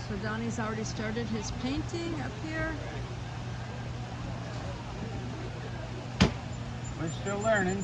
So Donny's already started his painting up here. We're still learning.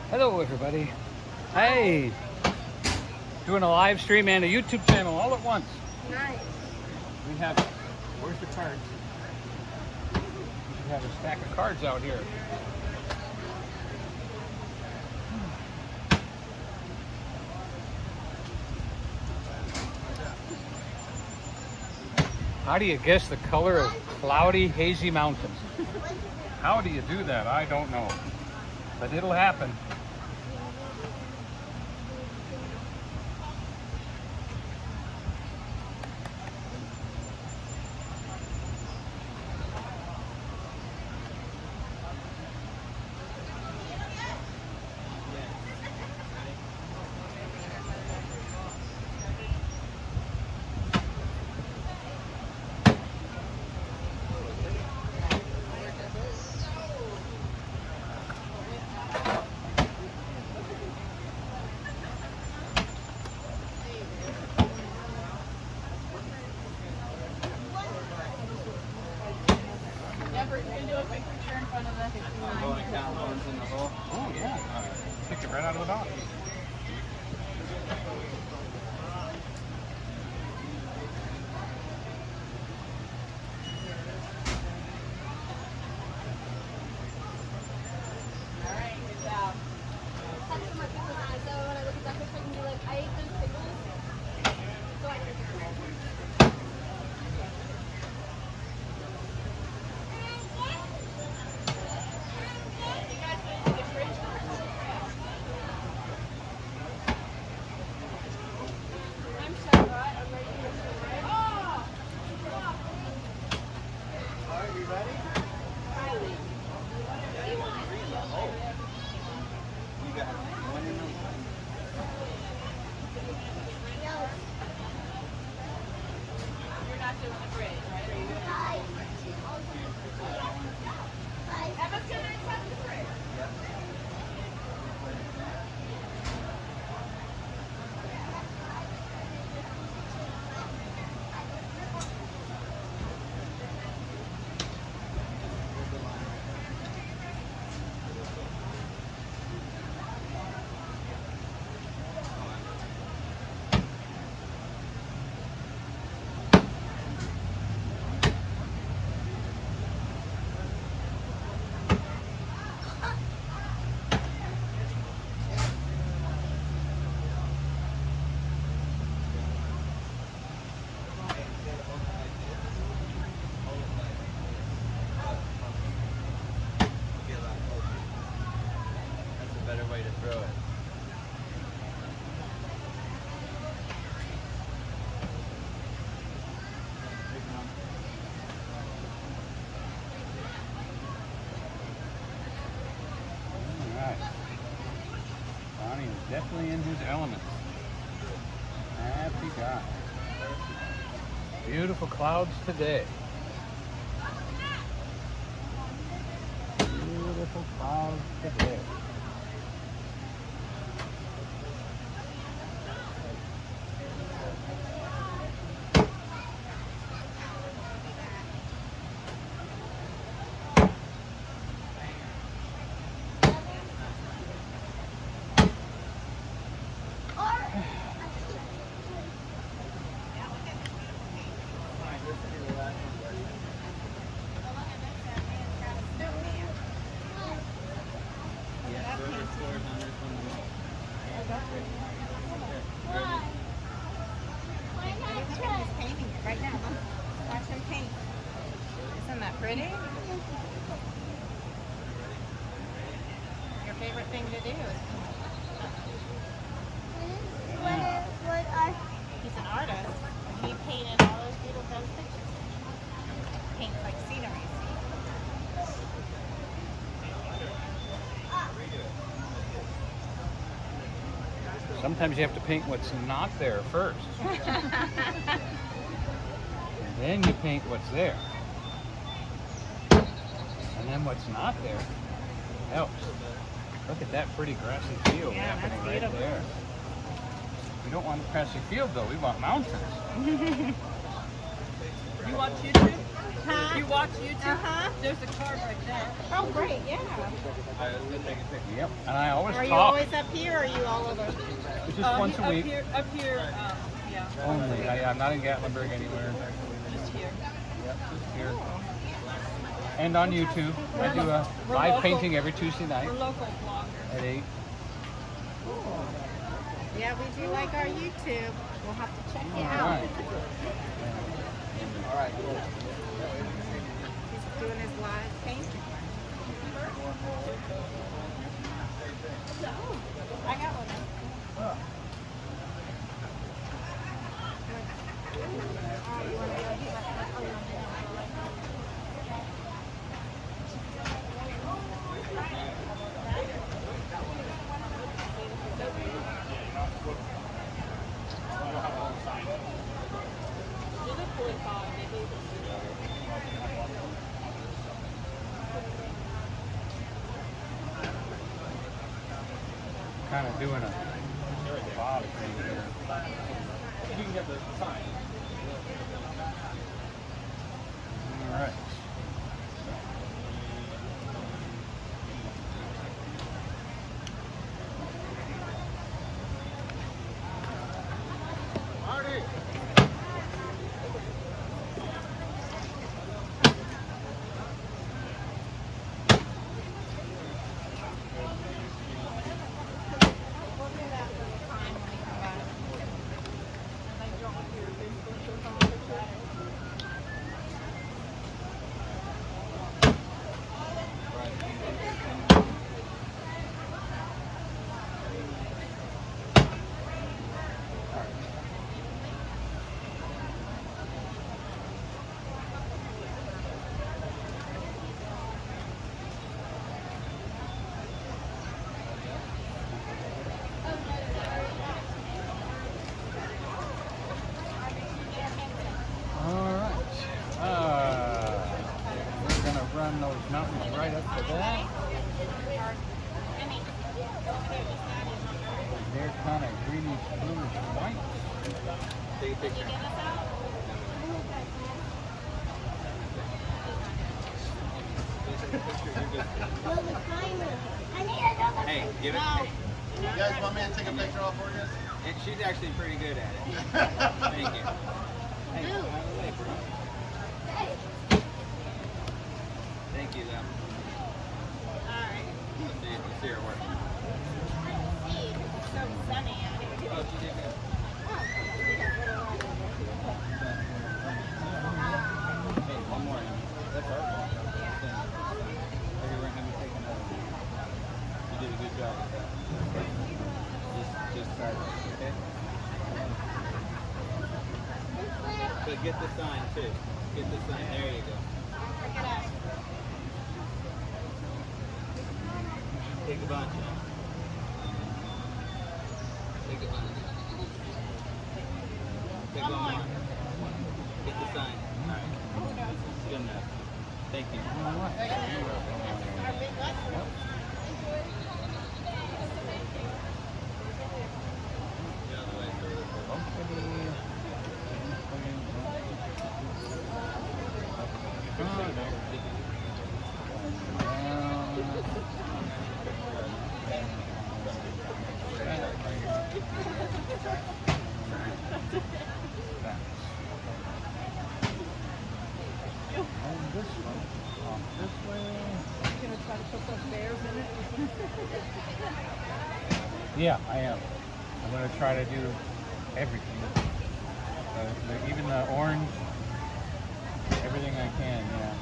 Hello everybody. Hey! Doing a live stream and a YouTube channel all at once. Nice. We have, where's the cards? We have a stack of cards out here. How do you guess the color of cloudy, hazy mountains? How do you do that? I don't know. But it'll happen. Oh yeah, picked it right out of the box. Definitely in his element. Happy guy. Beautiful clouds today. Beautiful clouds today. Right now, watch him paint. Isn't that pretty? Your favorite thing to do is he's an artist, and he painted all those beautiful pictures. Paints like scenery. Sometimes you have to paint what's not there first. And then you paint what's there. And then what's not there helps. Look at that pretty grassy field happening right there. We don't want a grassy field though, we want mountains. You watch YouTube? Huh? You watch YouTube? Uh-huh. There's a card right there. Oh, great, yeah. Yep, and I always Are you talk. always up here or are you all over? Just once a week. Up here, yeah. Only. I'm not in Gatlinburg anywhere. Just here. Yep, just here. And on YouTube. I do a live painting every Tuesday night We're local bloggers. at 8. Yeah, we do like our YouTube. We'll have to check it All out. right. He's doing his live painting. I got one. Kind of doing a bob thing here. You can get the sign. All right. Marty! Those mountains right up to that. They're kind of greenish, bluish white. Take a picture. Hey, give it. Hey. You guys want me to take a picture off for you? And she's actually pretty good at it. Thank you. Hey, out of the way, bro. Thank you, though. Alright. Let's see her work. It's so sunny out here. Oh, she did good. Hey, one more. That's our fault. Maybe we're going to be taking over. You did a good job with that. Just sideways, okay? But get the sign, too. Get the sign. There you go. Look it up. Take a bunch. Take a bunch. Take one more. Get the sign. All right. Good enough. Thank you. Our big lesson. Get out of the way for this. Yeah, I am. I'm going to try to do everything. Even the orange, everything I can, yeah.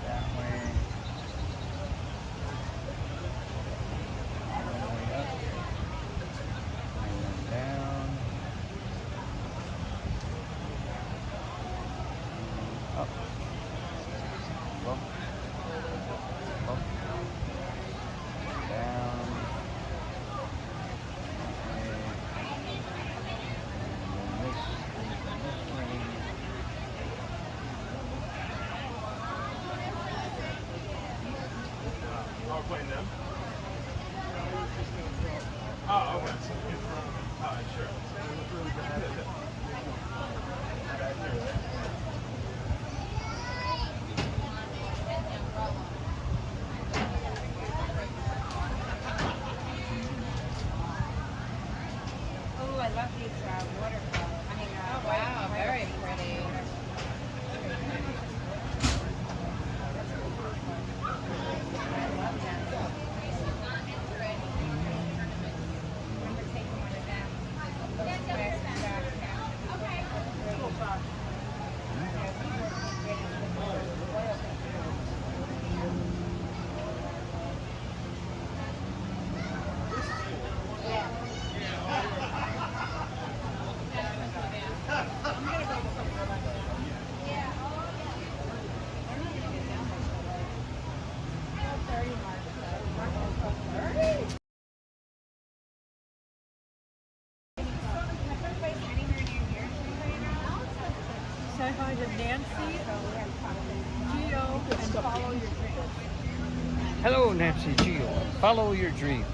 That way. love these waterfalls. I mean, wow, very pretty. I love them. Remember taking one of them. Say hi to Nancy, Gio, and follow your dreams. Hello, Nancy Gio. Follow your dream.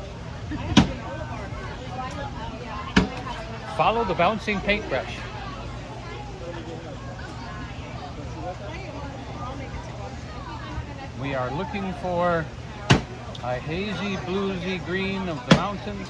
Follow the bouncing paintbrush. We are looking for a hazy, bluesy green of the mountains.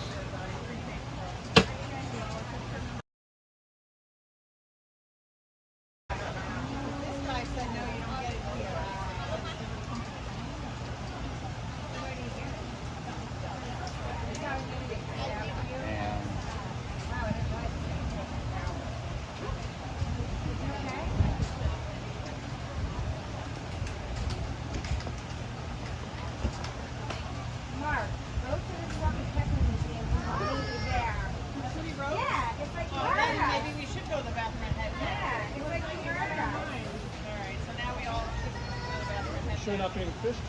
Sure not being fished?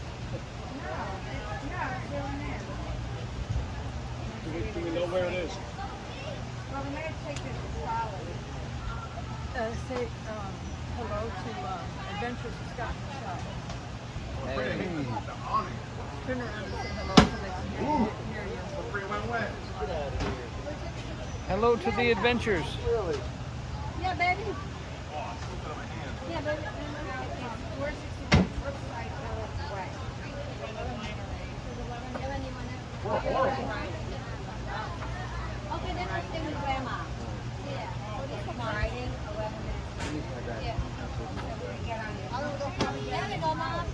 Do we know where it is? Well, we're going to take this trolley. Say hello to Adventures of Scott and Michelle. Hey. Turn around and say hello so they can hear you. Hello to the adventures. Yeah, baby. Yeah, baby. We're 61 Brookside Village Way. Okay, then I'll stay with Grandma. Yeah. Riding 11 minutes. Yeah. Get on it. There we go, Mom.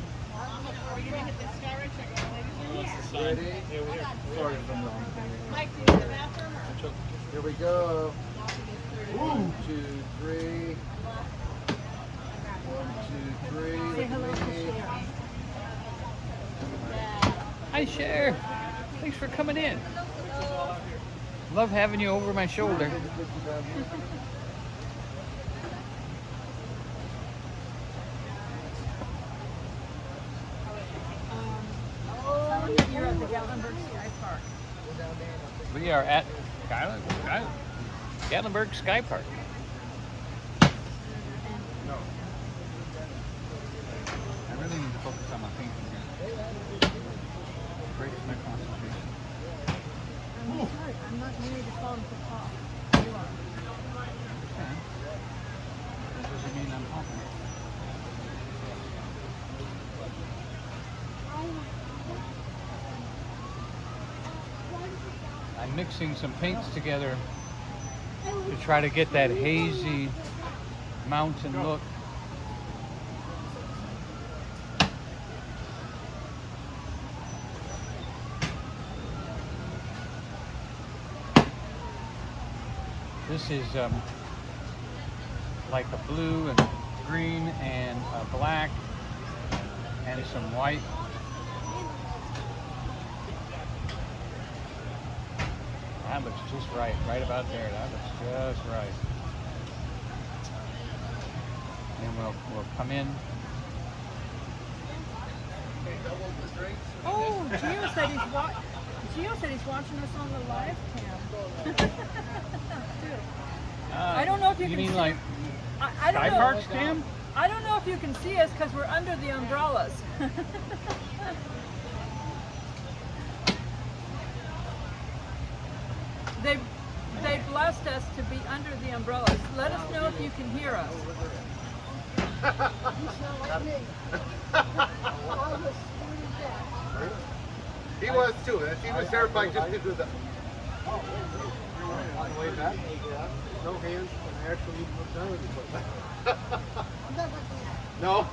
Are you going to hit the storage or go? Ready? Sorry, Mike, do you use the bathroom? Here we go. 1, 2, 3. 1, 2, 3. Say hello to Cher. Hi, Cher. Thanks for coming in. Love having you over my shoulder. You're at the Gatlinburg Sky Park. We are at Gatlinburg Sky Park. I really need to focus on my painting here. Breaks my concentration. I'm sorry, I'm not near the phone to talk. You are. Okay. That doesn't mean I'm talking. I'm mixing some paints together to try to get that hazy mountain look. This is like a blue and green and black and some white. That looks just right, right about there. That looks just right. And we'll come in. Oh, Gio said he's watching us on the live cam. I don't know if you can mean see. like I don't Sky know. Park Stam? I don't know if you can see us because we're under the umbrellas. They blessed us to be under the umbrellas. Let us know if you can hear us. He was too. He was terrified just to do the. Way back. Yeah. No hands can actually put down anything. No.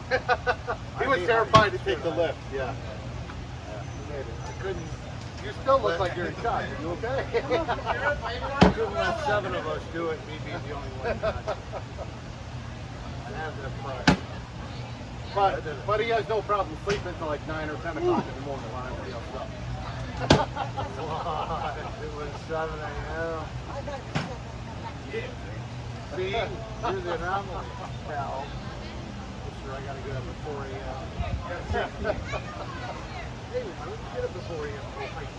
He was terrified to take the lift. Yeah. I couldn't. You still look like you're in shock. Are you okay? I couldn't let 7 of us do it, me being the only one. I have that pride. But he has no problem sleeping until like 9 or 10 o'clock in the morning while everybody else up. It was 7 a.m. See, you're the anomaly, pal. I gotta get up at 4 a.m. Hey, why don't you get up at 4 a.m.?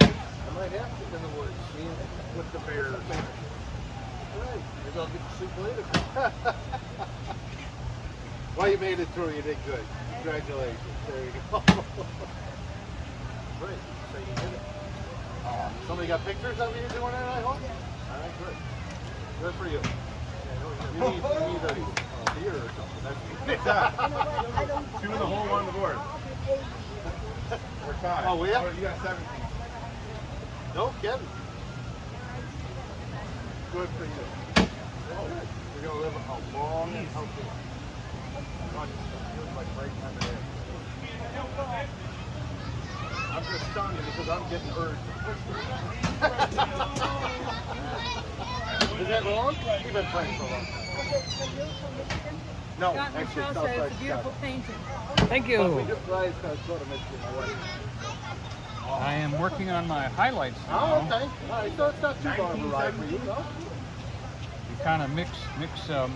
I might have to in the woods, see, with the bears. Right, maybe I'll get to sleep later. Well, you made it through. You did good. Congratulations. There you go. Great. So you did it. Somebody got pictures of you doing it, I hope? All right, good. Good for you. You need a beer or something. That's Yeah. 2 in the hole, 1 on the board. We're tied. Oh, we have? You got 17. No kidding. Good for you. You're going to live a long and healthy life. Feels like right time of day. I'm just stunned because I'm getting urged. Is that wrong? You've been playing so long. No, actually, Michelle says it's a beautiful painting. Thank you. We just drive to Michigan, my wife. I am working on my highlights now. Oh, okay. All right, so it's not too long of a ride for you, no? You kind of mix some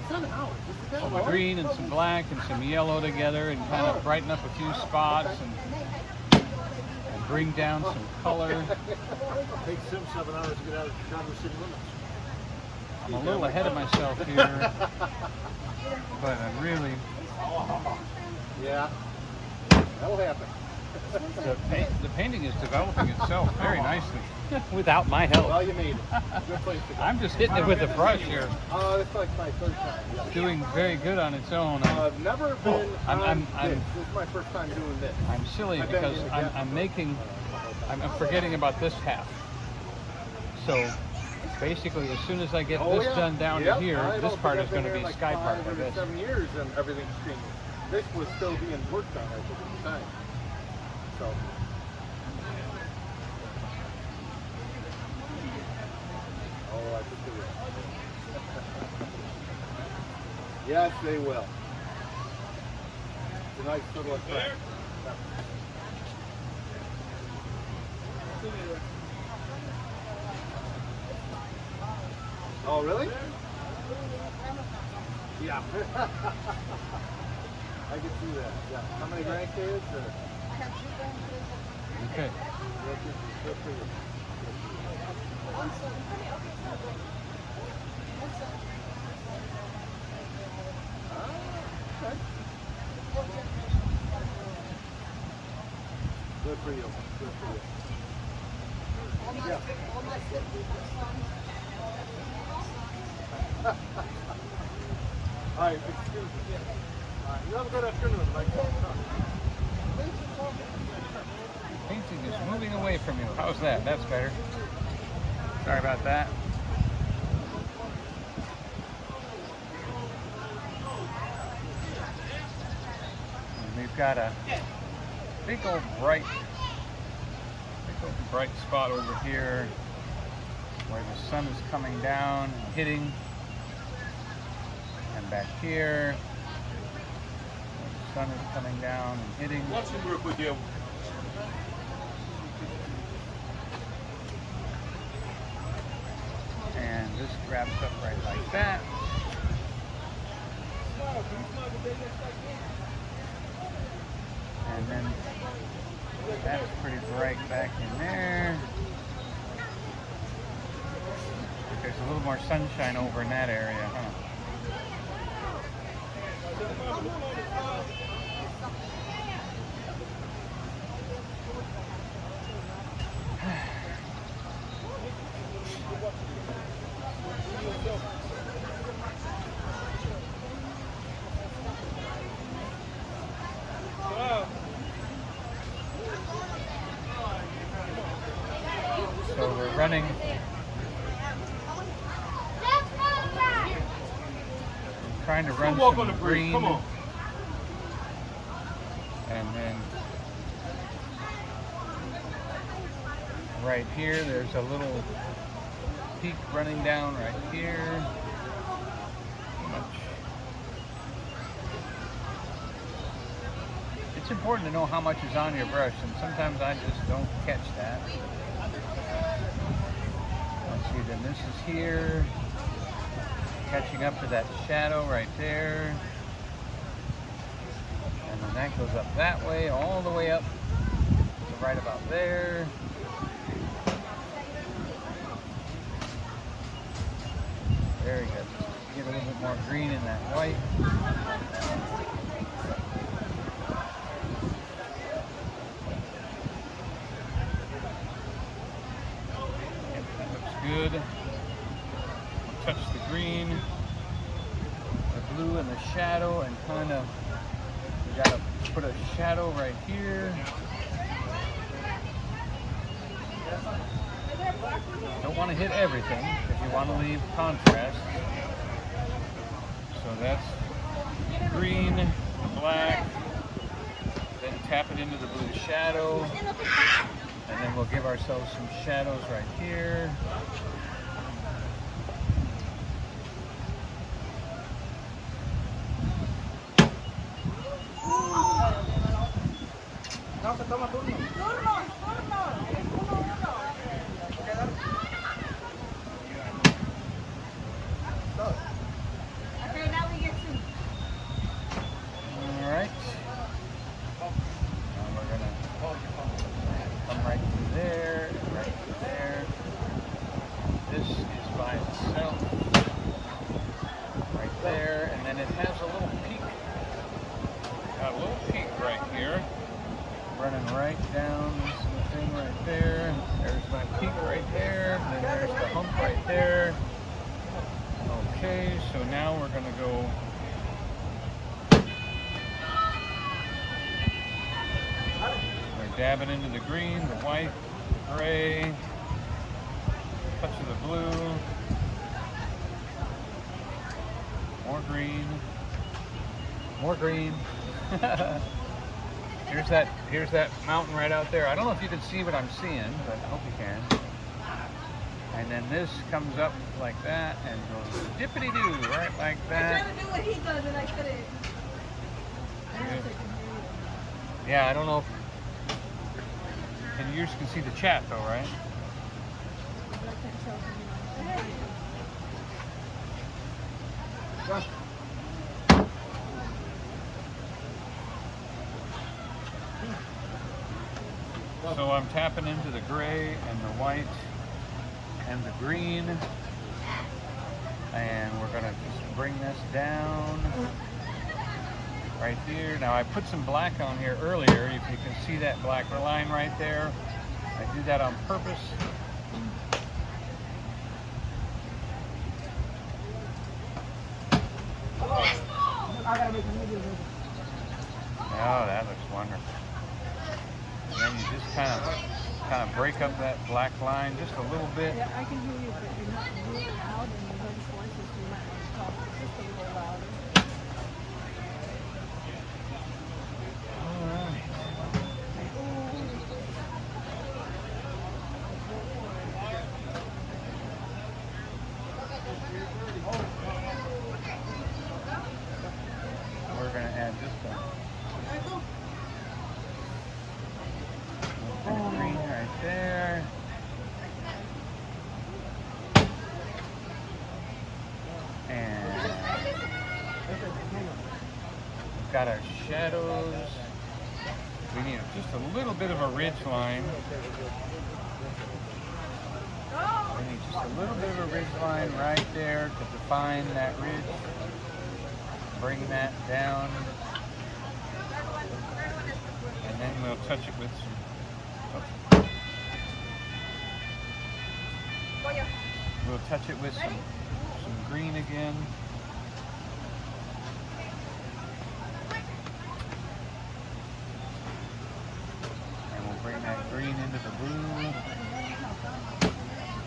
green and some black and some yellow together and kind of brighten up a few spots and bring down some color. It takes him 7 hours to get out of Chicago city limits. I'm a little ahead of myself here, but I'm really... Yeah, that'll happen. The painting is developing itself very nicely without my help. Well, you made it. Good place to go. I'm just hitting it with a brush here. It's like my 3rd time. Yeah. Doing very good on its own. I've never been on I'm- this. This is my first time doing this. I'm silly I've been because in the I'm forgetting about this half. So basically, as soon as I get this done down to here, this part is going to be sky part for for this. 7 years and everything's changed. This was still being worked on, I think, at the time. So. Oh, I think they will. Yes, they will. It's a nice little effect. Oh, really? Yeah. I can see that. Yeah. How many grandkids? Okay. Good for you. Okay. Good for you. Good for you. Yeah. All right, excuse me. You have a good afternoon, Mike. Painting is moving away from you. How's that? That's better. Sorry about that. And we've got a big old bright spot over here where the sun is coming down and hitting. And back here, where the sun is coming down and hitting. What's in work with you? And this wraps up right like that. And then that's pretty bright back in there. There's a little more sunshine over in that area, huh? So we're running trying to run Walk on some the bridge. green. Come on. And then right here, there's a little peak running down right here. It's important to know how much is on your brush, and sometimes I just don't catch that. Let's see, then this is here, catching up to that shadow right there. And then that goes up that way, all the way up to right about there. Very good. Get a little bit more green in that white. Yep, that looks good. Touch the green, the blue, and the shadow, and kind of, we gotta put a shadow right here. Don't want to hit everything because you want to leave contrast. So that's green, black, then tap it into the blue shadow, and then we'll give ourselves some shadows right here. Okay, now we get to. Alright. Now we're gonna come right through there and right through there. This is by itself. Right there, and then it has a little peak. Got a little peak right here. Running right down this thing right there. There's my peak right there. And then there's the hump right there. Okay, so now we're gonna go we're dabbing into the green, the white, the gray, touch of the blue, more green, more green. Here's that mountain right out there. I don't know if you can see what I'm seeing, but I hope you can. And then this comes up like that and goes dippity-doo, right like that. I'm trying to do what he does and I couldn't. Yeah, I don't know if... And you can see the chat though, right? So I'm tapping into the gray and the white and the green, and we're gonna just bring this down right here. Now I put some black on here earlier. If you can see that black line right there, I do that on purpose. Oh, that looks wonderful. And then you just kind of break up that black line just a little bit. Yeah, I can hear you, but you're not really loud and your voice is you might want to talk just a little louder. All right. We're going to add just a green right there. And we've got our shadows. We need just a little bit of a ridge line. We need just a little bit of a ridge line right there to define that ridge. Bring that down. And then we'll touch it with some... We'll touch it with some green again. And we'll bring that green into the blue.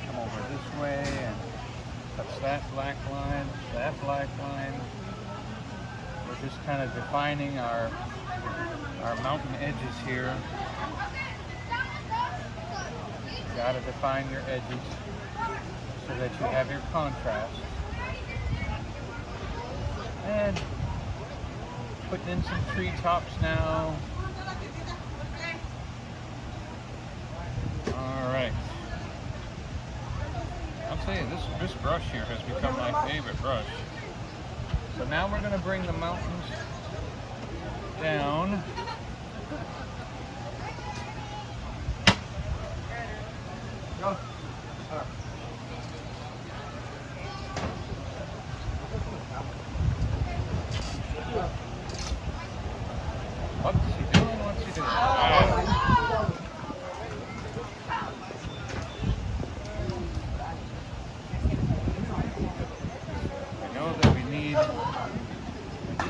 Come over this way and touch that black line, We're just kind of defining our mountain edges here. You gotta define your edges so that you have your contrast. And putting in some treetops now. Alright. I'll tell you, this brush here has become my favorite brush. So now we're going to bring the mountains down. Go. What's he doing? What's he doing? I know that we need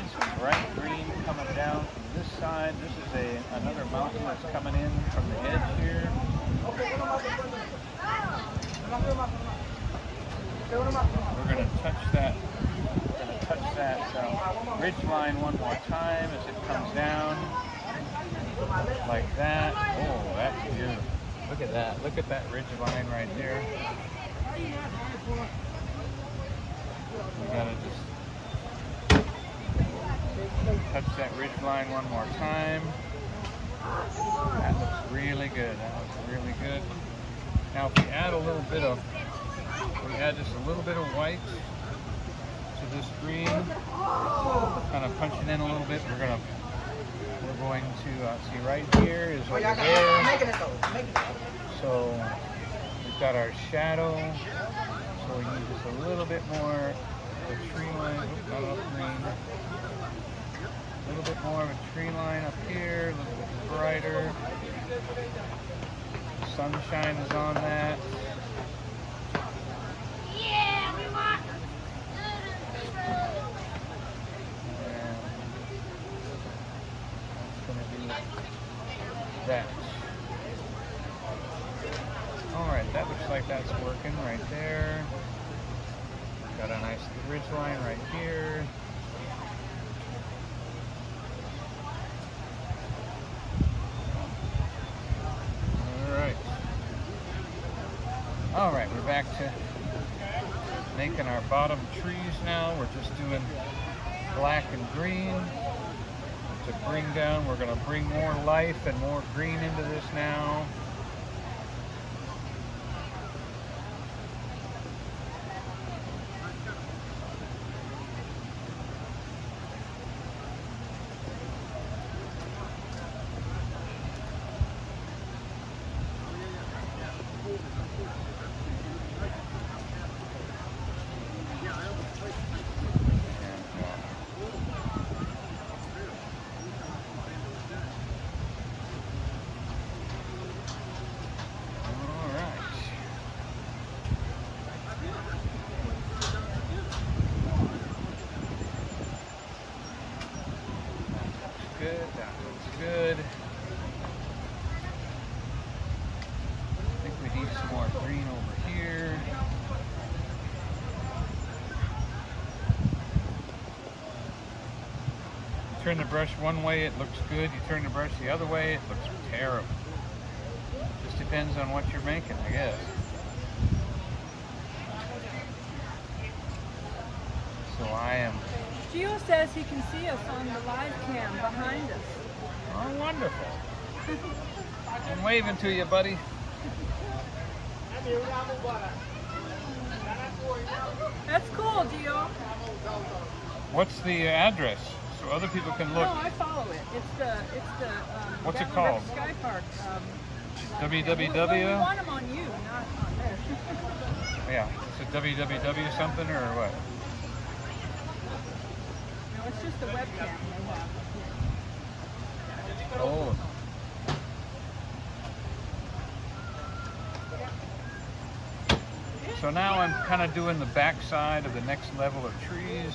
some bright green coming down from this side. This is another mountain that's coming in from the edge here. We're going to touch that. Ridge line one more time as it comes down like that. Oh, that's beautiful. Look at that. Look at that ridge line right there. We gotta just touch that ridge line one more time. That looks really good. That looks really good. Now if we add a little bit of, just a little bit of white to this green, kind of punching in a little bit. We're going to see right here is over there. So we've got our shadow. So we need just a little bit more of a tree line. Oops, not enough green. A little bit more of a tree line up here. A little bit brighter. Sunshine is on that. That. Alright, that looks like that's working right there. Got a nice ridge line right here. Alright. Alright, we're back to making our bottom trees now. We're just doing black and green. To bring down, we're going to bring more life and more green into this now. Turn the brush one way, it looks good. You turn the brush the other way, it looks terrible. Just depends on what you're making, I guess. So I am... Gio says he can see us on the live cam behind us. Oh, wonderful. I'm waving to you, buddy. That's cool, Gio. What's the address? So other people can look. No, I follow it. It's the what's it Gatlinburg called? Sky Park. www? Well, we want them on you, not on there. Yeah, it's a www something or what? No, it's just the webcam. Oh. So now I'm kind of doing the back side of the next level of trees.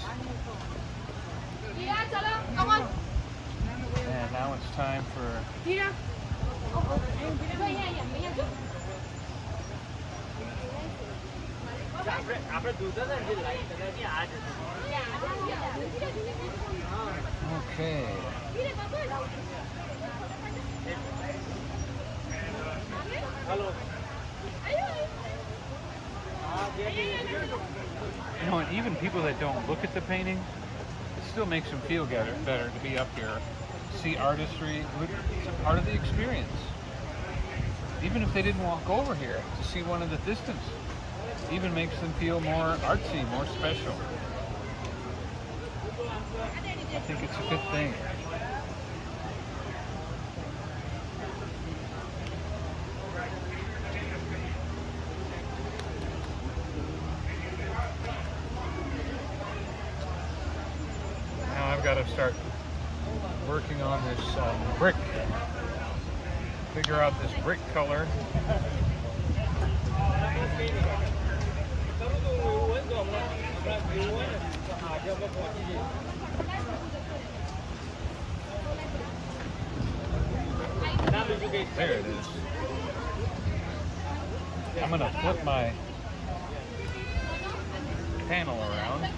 And now it's time for... Okay. You know, and even people that don't look at the painting, it still makes them feel better to be up here, see artistry. It's a part of the experience. Even if they didn't walk over here, to see one in the distance, even makes them feel more artsy, more special. I think it's a good thing. Now I've got to start working on this brick. Figure out this brick color. There it is. I'm going to flip my panel around.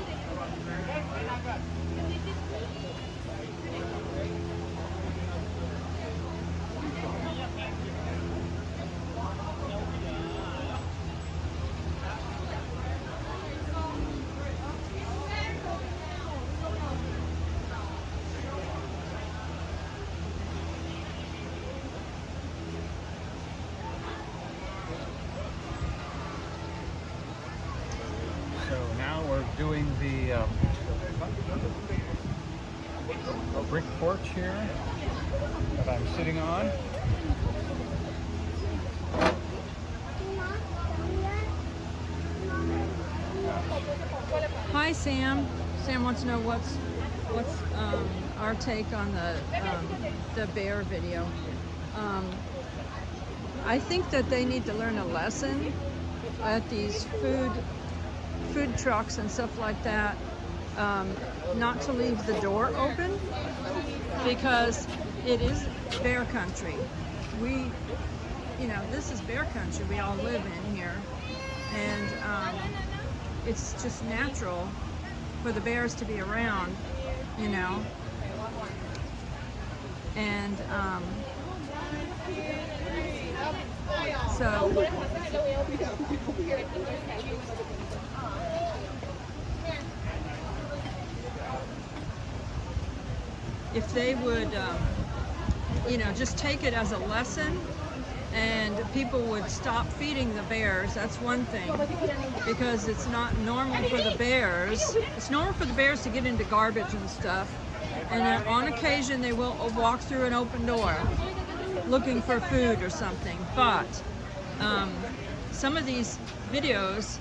Doing the brick porch here that I'm sitting on. Hi, Sam. Sam wants to know what's our take on the bear video. I think that they need to learn a lesson at these food trucks and stuff like that, not to leave the door open, because it is bear country. This is bear country. We all live in here, and it's just natural for the bears to be around, and so if they would, just take it as a lesson, and people would stop feeding the bears, that's one thing, because it's not normal for the bears. It's normal for the bears to get into garbage and stuff, and on occasion they will walk through an open door looking for food or something, but some of these videos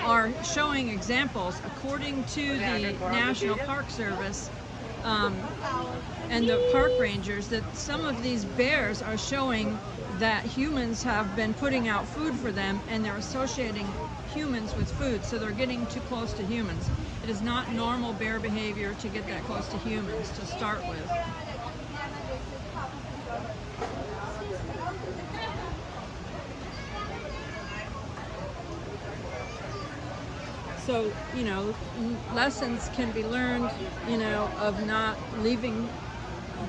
are showing examples, according to the National Park Service and the park rangers, that some of these bears are showing that humans have been putting out food for them, and they're associating humans with food, so they're getting too close to humans. It is not normal bear behavior to get that close to humans to start with. So, lessons can be learned, of not leaving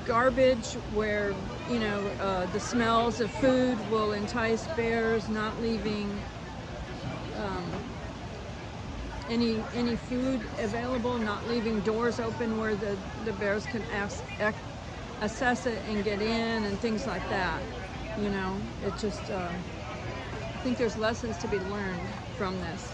garbage where, the smells of food will entice bears, not leaving any food available, not leaving doors open where the bears can assess it and get in and things like that. It just, I think there's lessons to be learned from this.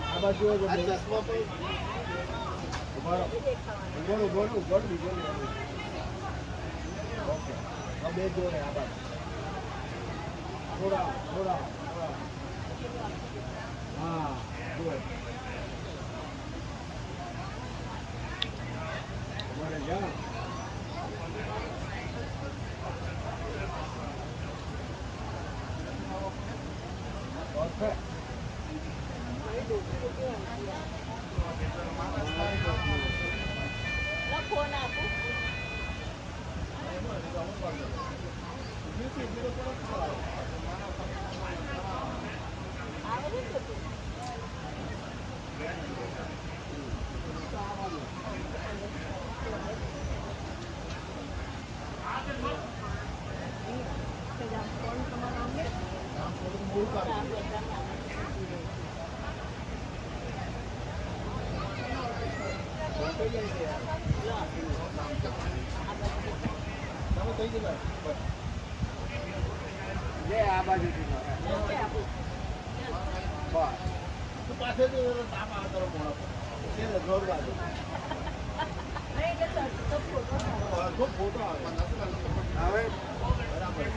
How about you? Okay. Now they go there. Hold on. Ah, good. What a job. Perfect. Yeah, abang itu. Bas. Tu pasal tu orang tak apa kalau mau. Dia dah keluar lagi. Aku foto ada. Awet. Beraber.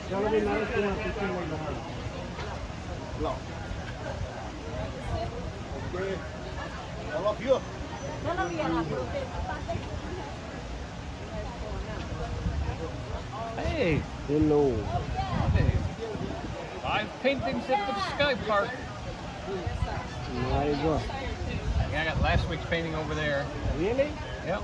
Kalau di mana semua sistem mahal. Loh. Okay. All of you. Hey. Hello. Hey. 5 paintings at the Sky Park. My God. Yeah, I got last week's painting over there. Really? Yep.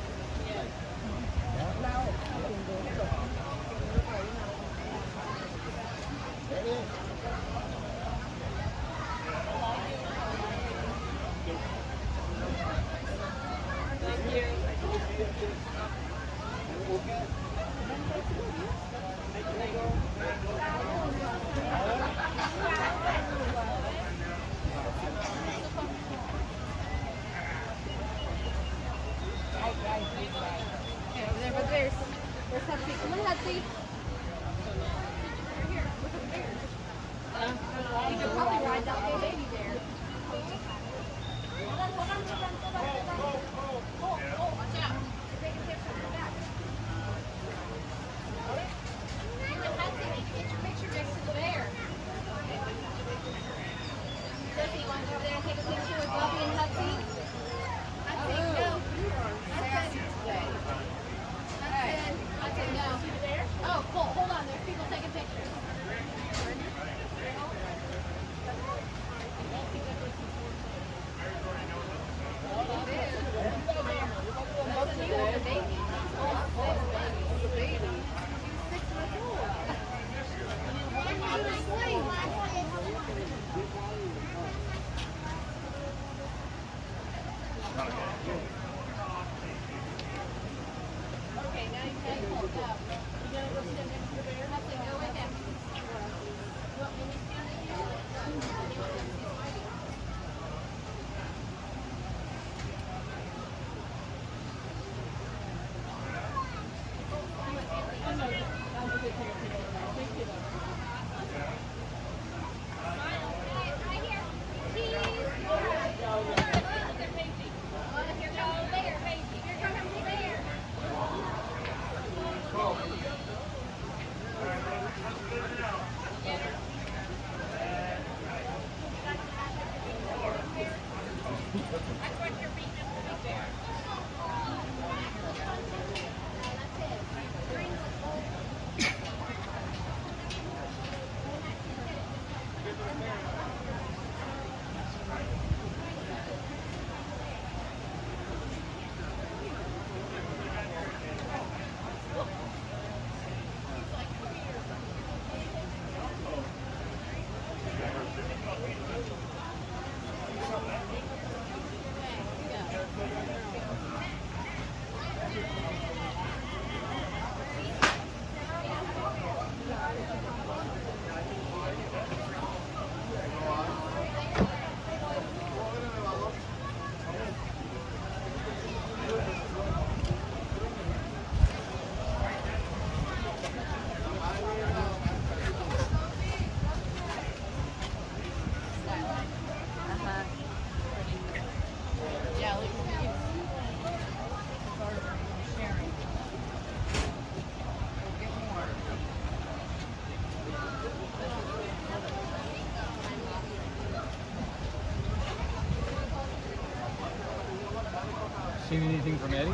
Seen anything from Eddie?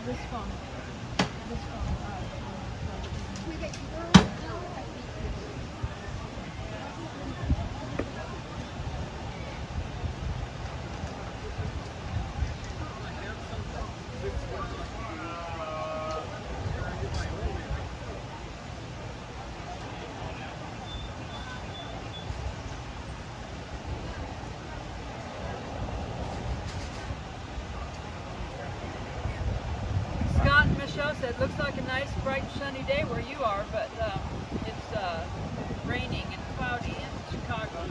This phone. This phone. Scott and Michelle said, looks like a nice, bright, sunny day where you are, but it's raining and cloudy in Chicago.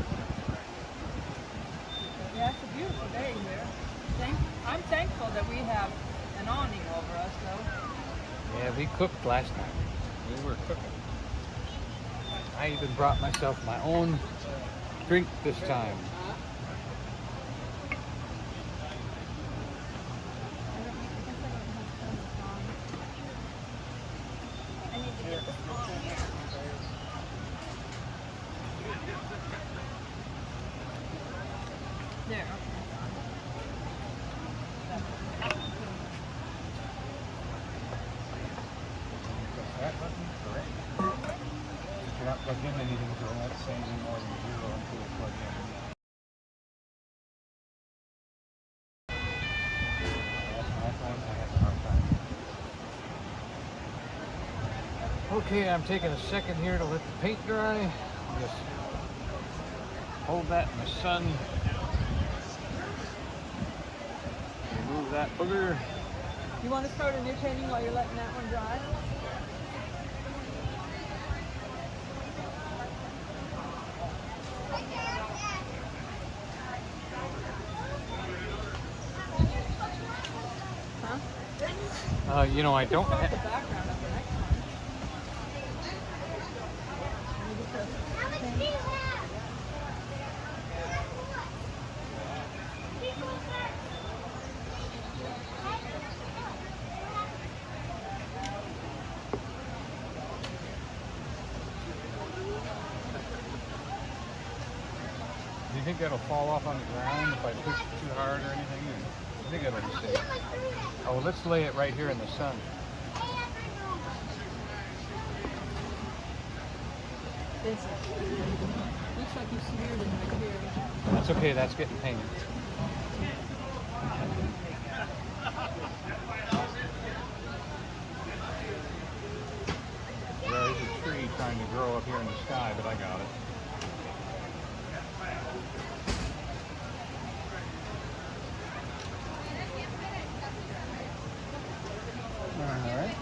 Yeah, it's a beautiful day here. I'm thankful that we have an awning over us, though. Yeah, we cooked last night. We were cooking. I even brought myself my own drink this time. There. That button? Correct. If you're not plugged in anything, so it won't say any more than 0 until you plug in. That's my phone. I have a hard time. Okay, I'm taking a second here to let the paint dry. Just hold that in the sun. Remove that booger. You want to start a new painting while you're letting that one dry? Huh? You know, I don't Start have... the background of the next one. Do you think that'll fall off on the ground if I push it too hard or anything? Or I think it'll be safe. Oh, well, let's lay it right here in the sun. This looks like you smeared it right here. That's okay, that's getting painted. There's a tree trying to grow up here in the sky, but I got it. Alright.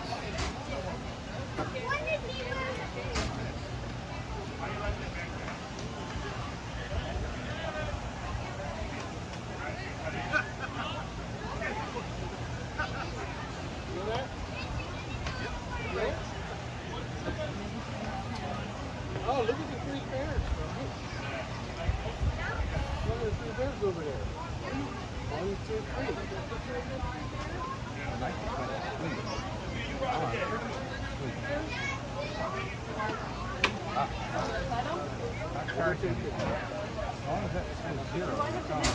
Parton. As long as that says 0 on the top.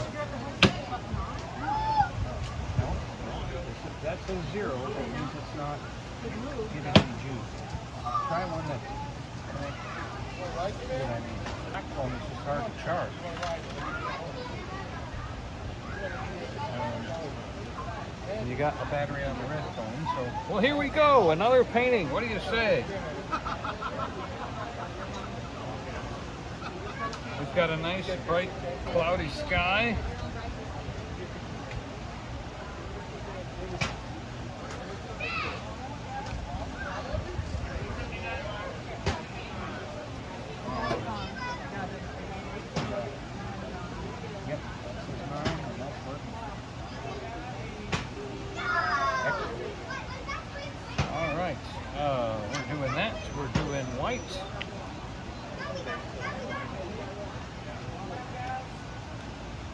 No, that says 0, that means it's not giving any juice. Try one that, you know what I mean. Black foam is just hard to charge. And you got a battery on the red phone, so. Well, here we go, another painting. What do you say? We've got a nice, bright, cloudy sky. Yep, this is mine, and that's working. Excellent. All right, we're doing that. We're doing white.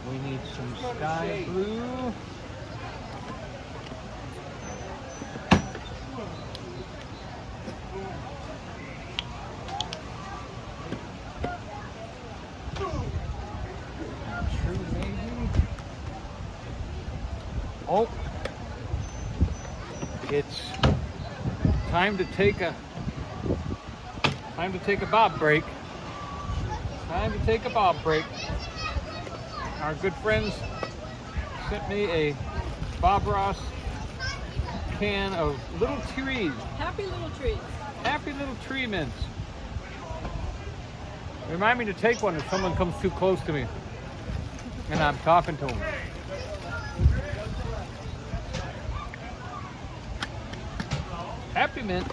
We need some sky blue. True, maybe. Oh, it's time to take a bob break. Time to take a bob break. Our good friends sent me a Bob Ross can of little trees. Happy little trees. Happy little tree mints. Remind me to take one if someone comes too close to me and I'm talking to them. Happy mint.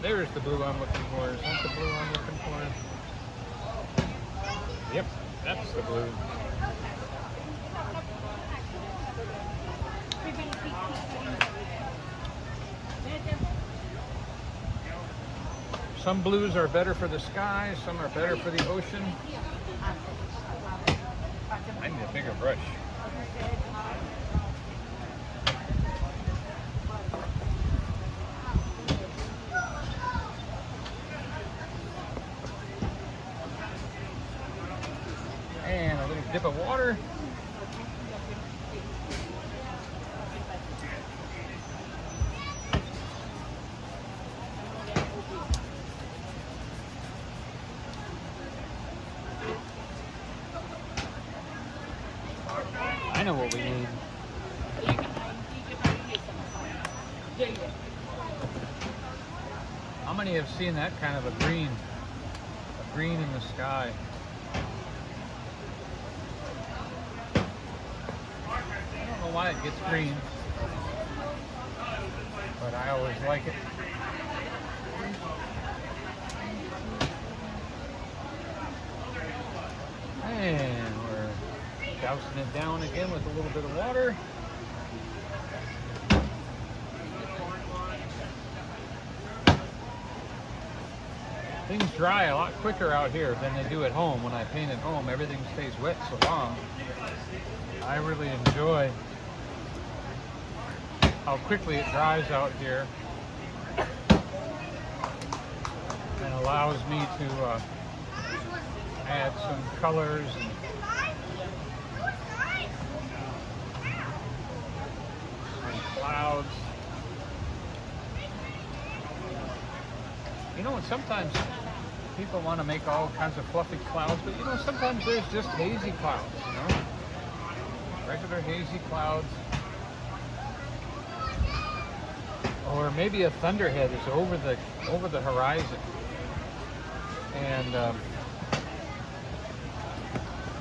There's the blue I'm looking for. Is that the blue I'm looking for? Yep, that's the blue. Some blues are better for the sky, some are better for the ocean. I need a bigger brush. And a little dip of water. I know what we need. How many have seen that kind of a green in the sky? I don't know why it gets green, but I always like it. And we're dousing it down again with a little bit of water. Things dry a lot quicker out here than they do at home. When I paint at home, everything stays wet so long. I really enjoy how quickly it dries out here and allows me to add some colors and clouds. You know, and sometimes people want to make all kinds of fluffy clouds, but you know, sometimes there's just hazy clouds, you know? Regular hazy clouds. Or maybe a thunderhead is over the horizon. And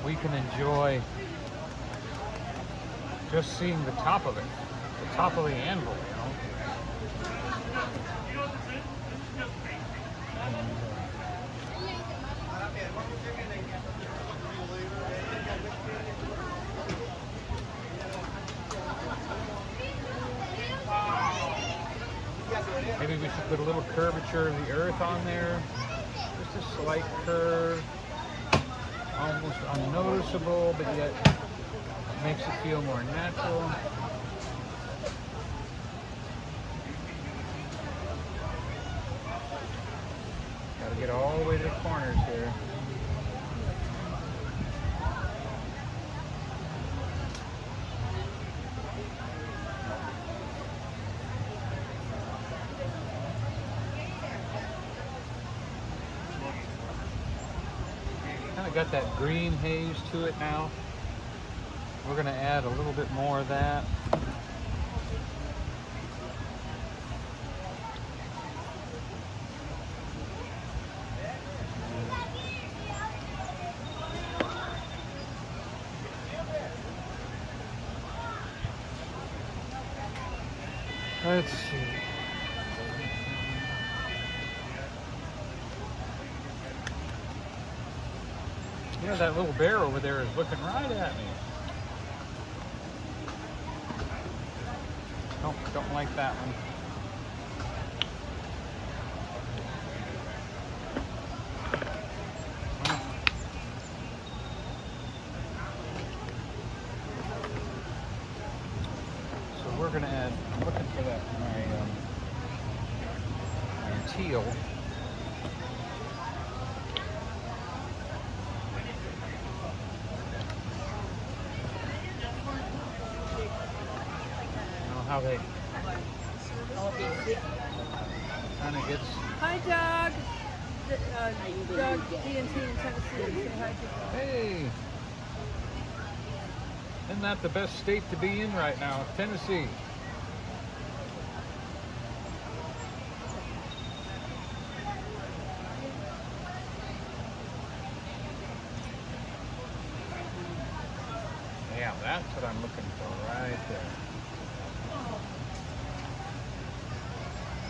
we can enjoy just seeing the top of it, the top of the anvil, you know? Maybe we should put a little curvature of the earth on there. Just a slight curve. Almost unnoticeable, but yet makes it feel more natural. Gotta get all the way to the corners here. Kind of got that green haze to it now. We're going to add a little bit more of that. Let's see. You know, that little bear over there is looking right at me. Nope, don't like that one. So we're gonna add, I'm looking for that, my teal. How they kind of gets. Hi, Doug. Doug, D&T in Tennessee. Say hi to Doug. Hey, isn't that the best state to be in right now, Tennessee? Yeah, that's what I'm looking for right there.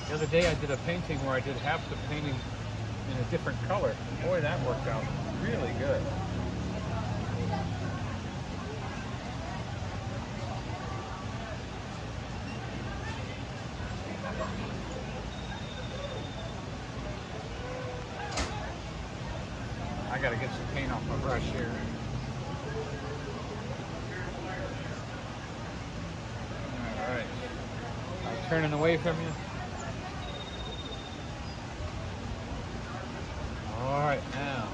The other day I did a painting where I did half the painting in a different color. Boy, that worked out really good. I gotta get some paint off my brush here. All right. I'm turning away from you. Alright, now,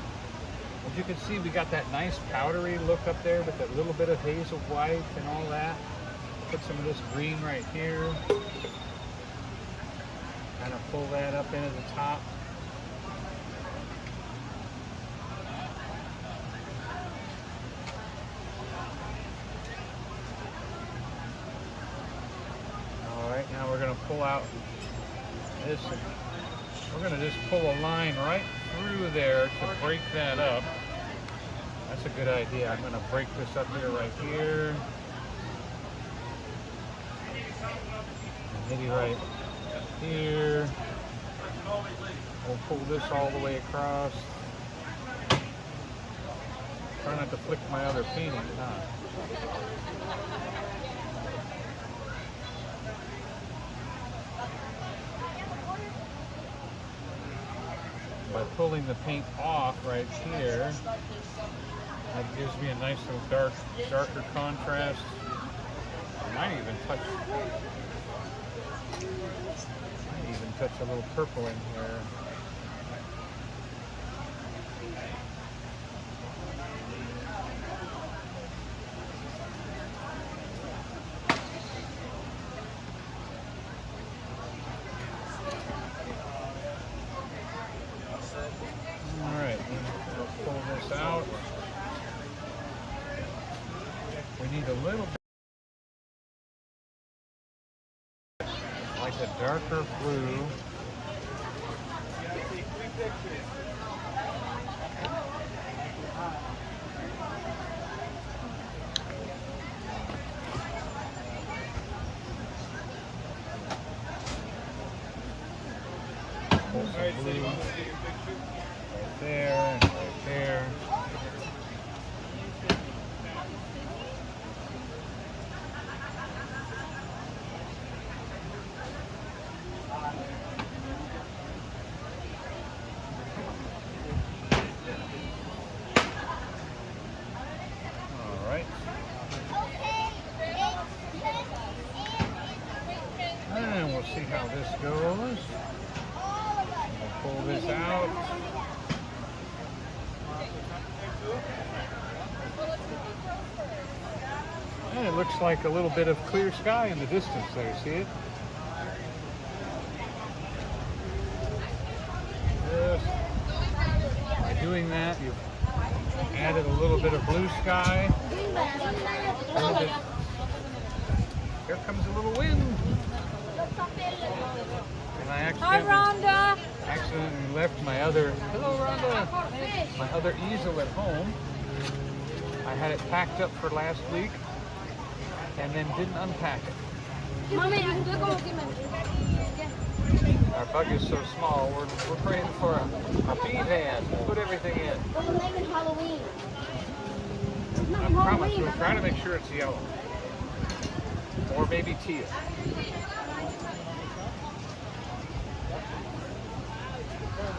as you can see, we got that nice powdery look up there with that little bit of hazel white and all that. Put some of this green right here. Kind of pull that up into the top. Alright, now we're going to pull out this. We're going to just pull a line right through there to break that up. That's a good idea. I'm going to break this up here, right here. And maybe right here. We'll pull this all the way across. Try not to flick my other painting, huh? By pulling the paint off right here, that gives me a nice little darker contrast. I might even touch a little purple in here. Out. We need a little bit like a darker blue. Pull some blue right there and right there. See how this goes. Pull this out. And it looks like a little bit of clear sky in the distance there, see it? Just by doing that, you've added a little bit of blue sky. A little bit. Here comes a little wind. And I accidentally left my other, hello Rhonda, my other easel at home. I had it packed up for last week and then didn't unpack it. Our bug is so small, we're praying for a bee van to put everything in. I promise we'll try to make sure it's yellow. Or maybe teal.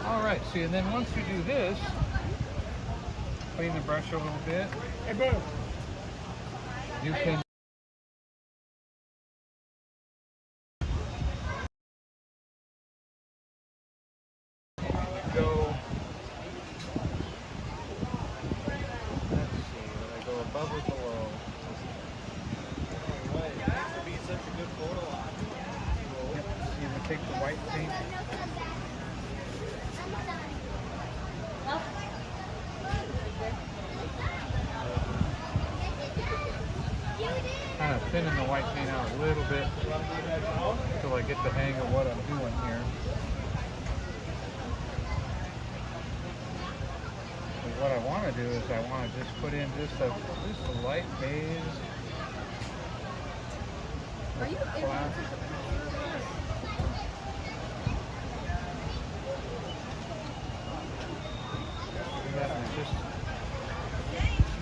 Alright, see, and then once you do this, clean the brush a little bit. Hey, boo! You can go, let's see, would I go above or below? Yep, so you can take the white paint. Kind of thinning the white paint out a little bit until I get the hang of what I'm doing here. But what I want to do is I want to just put in just a light beige. Are you able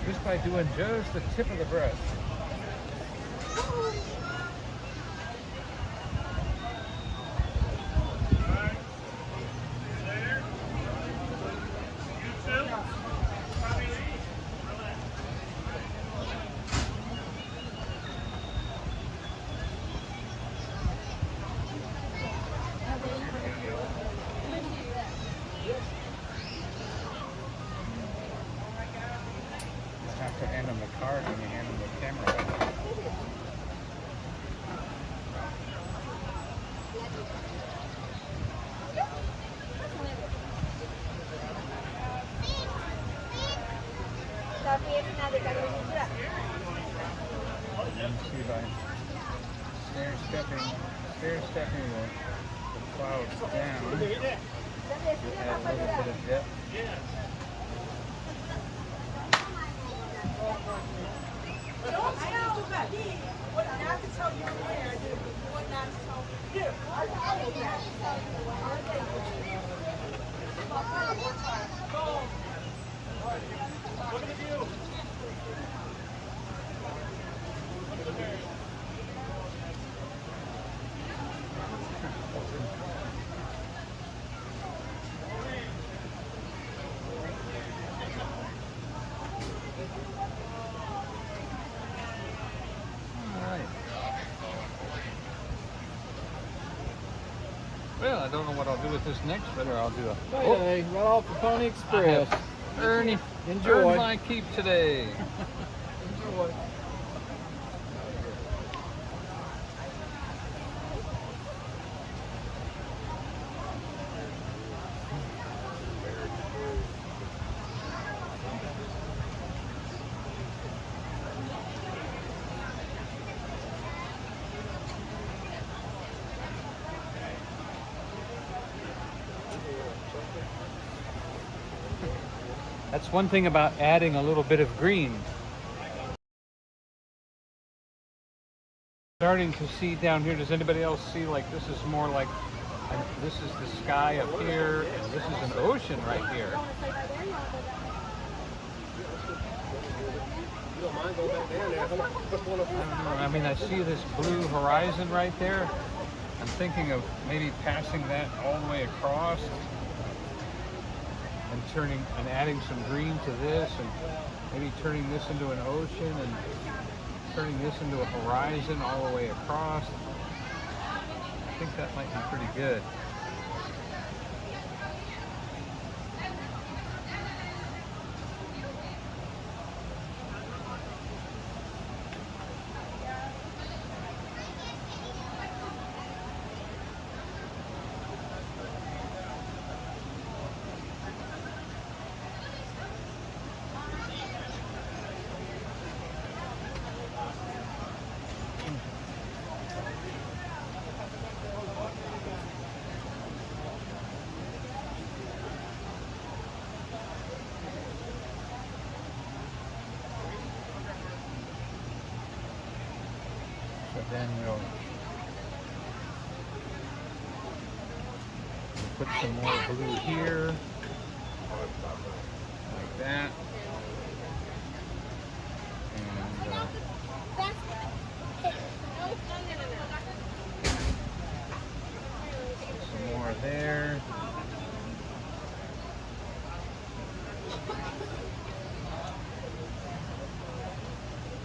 just by doing just the tip of the brush. To hand them the card when you hand them the camera back. And see by stair stepping the clouds down, you add a little bit of depth. Don't tell me what not to tell you where I do, what not to tell you. Look at the view. Well, I don't know what I'll do with this next, whether I'll do a... Hey, right off the Pony Express. Ernie, Enjoy. earn my keep today. Enjoy. That's one thing about adding a little bit of green. Starting to see down here, does anybody else see like this is more like, this is the sky up here, and this is an ocean right here. I don't know. I mean, I see this blue horizon right there. I'm thinking of maybe passing that all the way across and adding some green to this, and maybe turning this into an ocean and turning this into a horizon all the way across. I think that might be pretty good. Then we'll put some more blue here, like that. And some more there.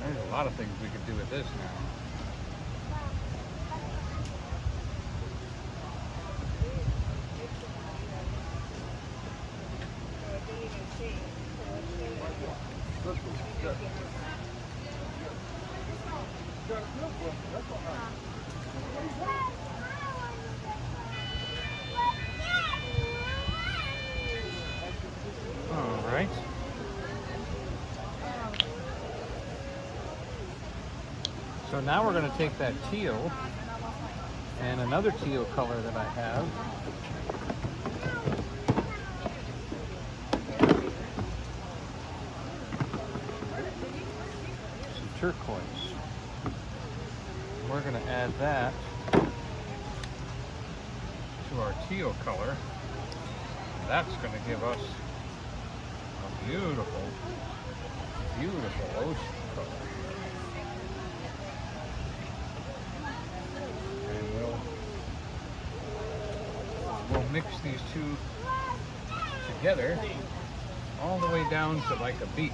There's a lot of things we could do with this now. All right. So now we're going to take that teal and another teal color that I have. Some turquoise. We're going to add that to our teal color. That's going to give us a beautiful, beautiful ocean color. And we'll mix these two together all the way down to like a beach.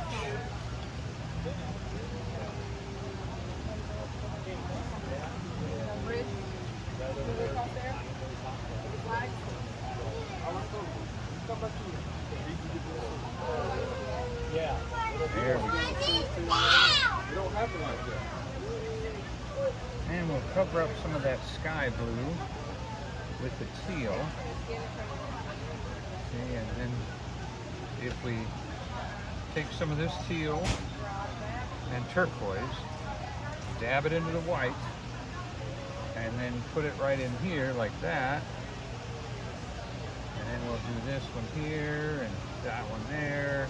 Yeah. There we go. You don't have to like that. And we'll cover up some of that sky blue with the teal. Okay, and then if we take some of this teal and turquoise, dab it into the white, and then put it right in here like that. And then we'll do this one here and that one there.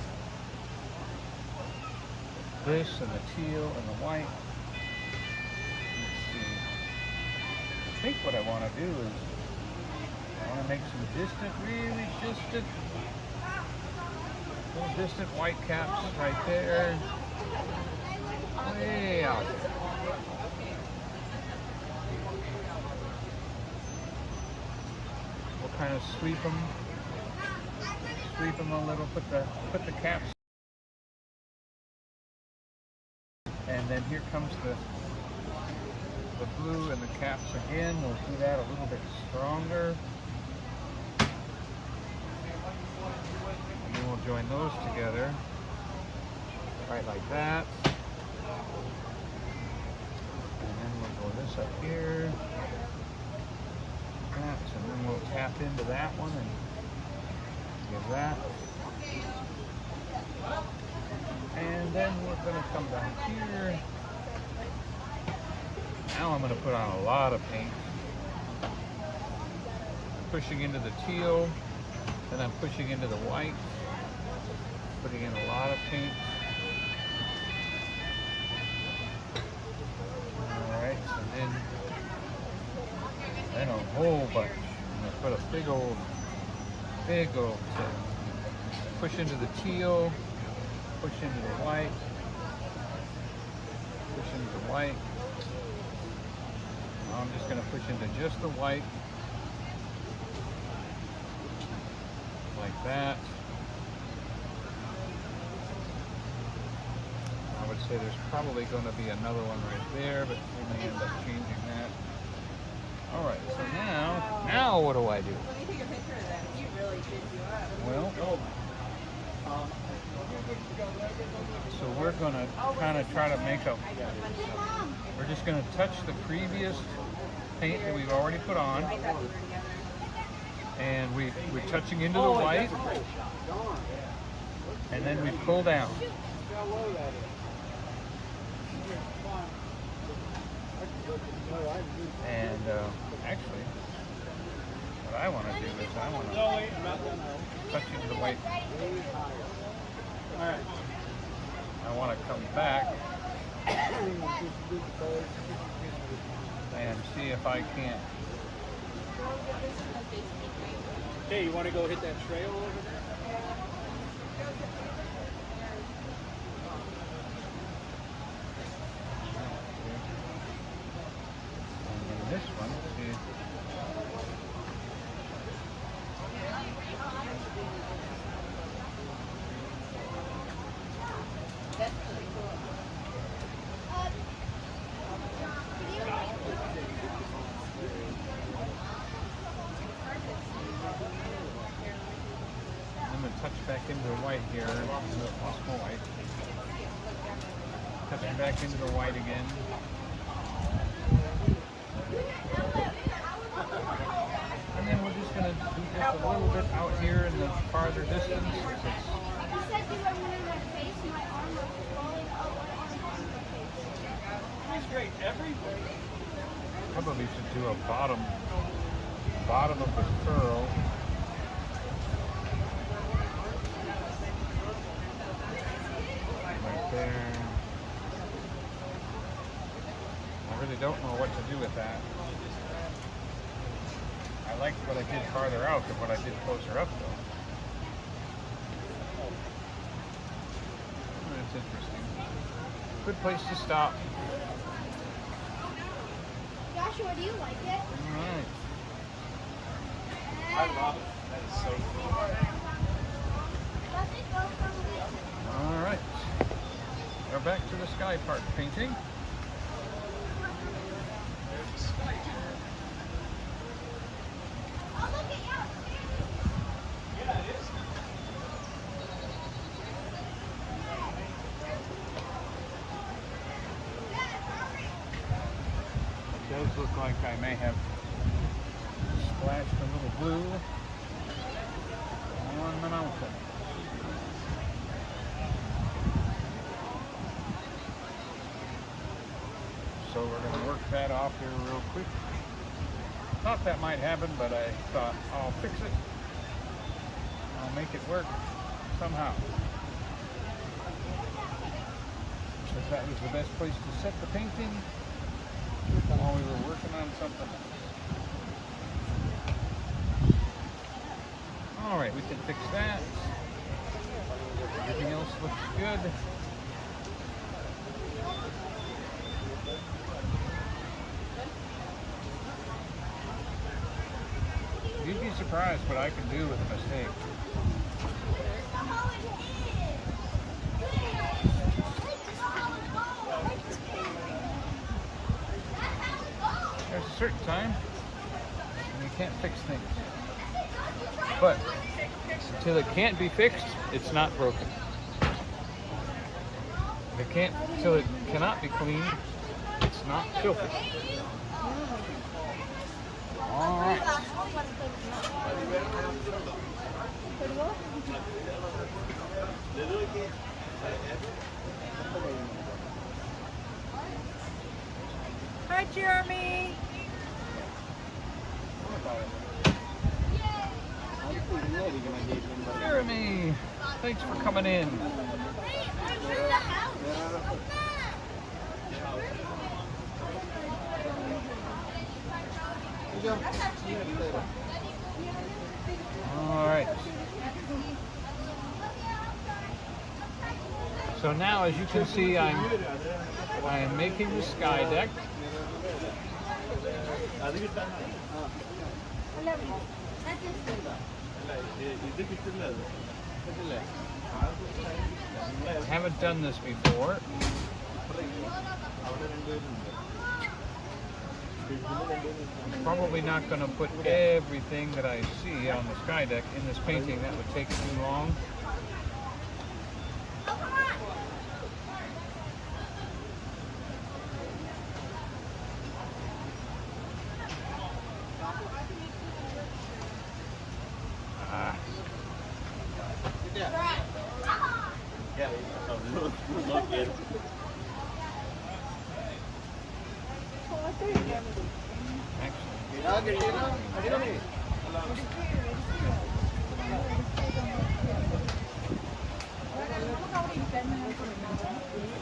This and the teal and the white. Let's see. I think what I want to do is I want to make some distant, really distant, little distant white caps right there. Way out there. We'll kind of sweep them a little, put the caps. And then here comes the blue and the caps again. We'll do that a little bit stronger. And then we'll join those together. Right like that. And then we'll go this up here. That, and then we'll tap into that one and give that. And then we're going to come down here. Now I'm going to put on a lot of paint. Pushing into the teal, then I'm pushing into the white. Putting in a lot of paint. Alright, so then a whole bunch. I'm going to put a big old push into the teal. Push into the white, push into the white. Now I'm just going to push into just the white, like that. I would say there's probably going to be another one right there, but we may end up changing that. All right, so now what do I do? Let me take a picture of that. You really did do that. Well, so we're going to kind of try to make a, we're just going to touch the previous paint that we've already put on, and we're touching into the white, and then we pull down. And actually, what I want to do is I want to touch into the white. All right. I want to come back and see if I can't. Hey, you want to go hit that trail over there? And then this one, see. I'm going to touch back into the white here. Small white. Touching back into the white again. And then we're just going to do this a little bit out here in the farther distance. You said you were moving my face and my arm was rolling up. Straight everywhere. Probably should do a bottom of the curl. Right there. I really don't know what to do with that. I liked what I did farther out than what I did closer up though. That's interesting. Good place to stop. Joshua, do you like it? Alright. I love it. That is so cool. Does it go from the... Alright. We're back to the sky park painting. Oh, look at you! Yeah, it is. It does look like I may have splashed a little blue on the mountain. So we're going to work that off here real quick. Thought that might happen, but I thought I'll fix it. I'll make it work somehow. Because that was the best place to set the painting while we were working on something else. Alright, we can fix that. Everything else looks good. You'd be surprised what I can do with a mistake. There's a certain time when you can't fix things. But until it can't be fixed, it's not broken. Until it cannot be cleaned, it's not filthy. All right. Hi, Jeremy. Jeremy, thanks for coming in. All right. So now, as you can see, I am making the sky deck. I haven't done this before. I'm probably not going to put everything that I see on the sky deck in this painting. That would take too long. I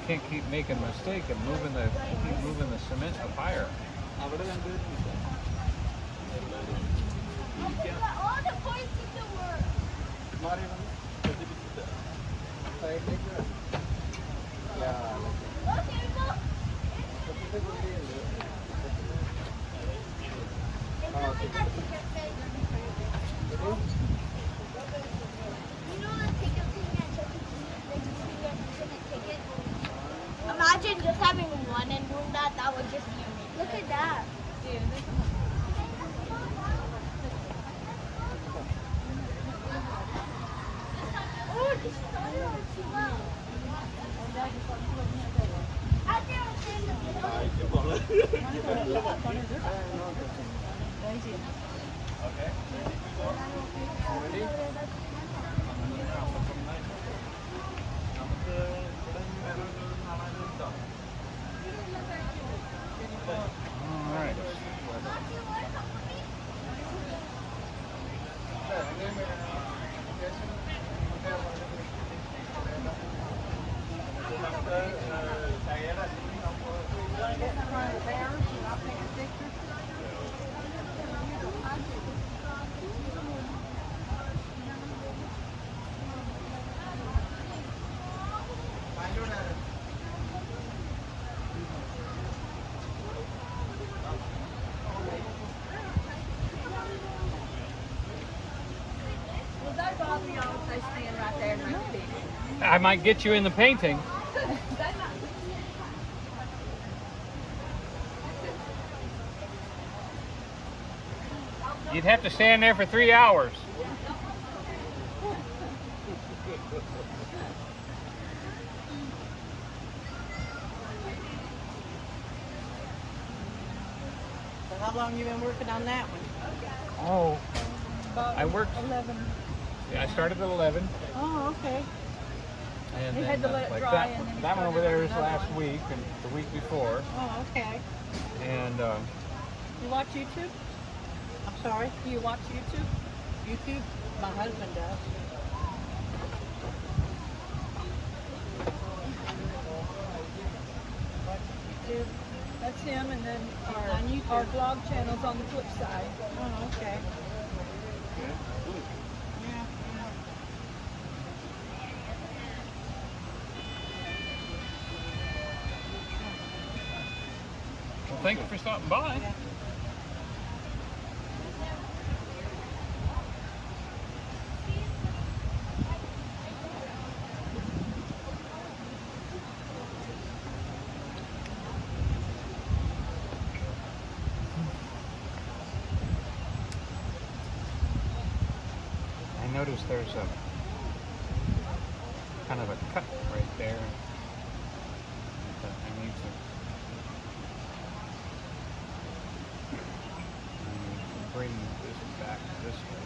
can't keep making a mistake and keep moving the cement up higher. അവിടെ കണ്ടുവരുന്നില്ല. All the points in the world. മാറി വന്ന് ശ്രദ്ധിപ്പിച്ചിട്ട് സൈഡിലേക്ക് Okay, look. Imagine just having one and doing that. That would just be amazing. Look at that. Oh, this is so wow. Out there, I'll stand up. നമുക്ക് ഇവിടെ വേറെ കാണാനുണ്ടോ? All right. I might get you in the painting. You'd have to stand there for 3 hours. So how long you been working on that one? Oh, About I worked. 11. Yeah, I started at 11. Oh, okay. And You then, had to let it like dry that, and then you that one over started there is another last one. week and the week before. Oh, okay. And You watch YouTube? I'm sorry. Do you watch YouTube? YouTube? My husband does. YouTube. That's him, and then on YouTube. our vlog channel's on the flip side. Oh, okay. Yeah. well, thank you for stopping by. I noticed there's a kind of a cut right there. That I need to bring this back this way.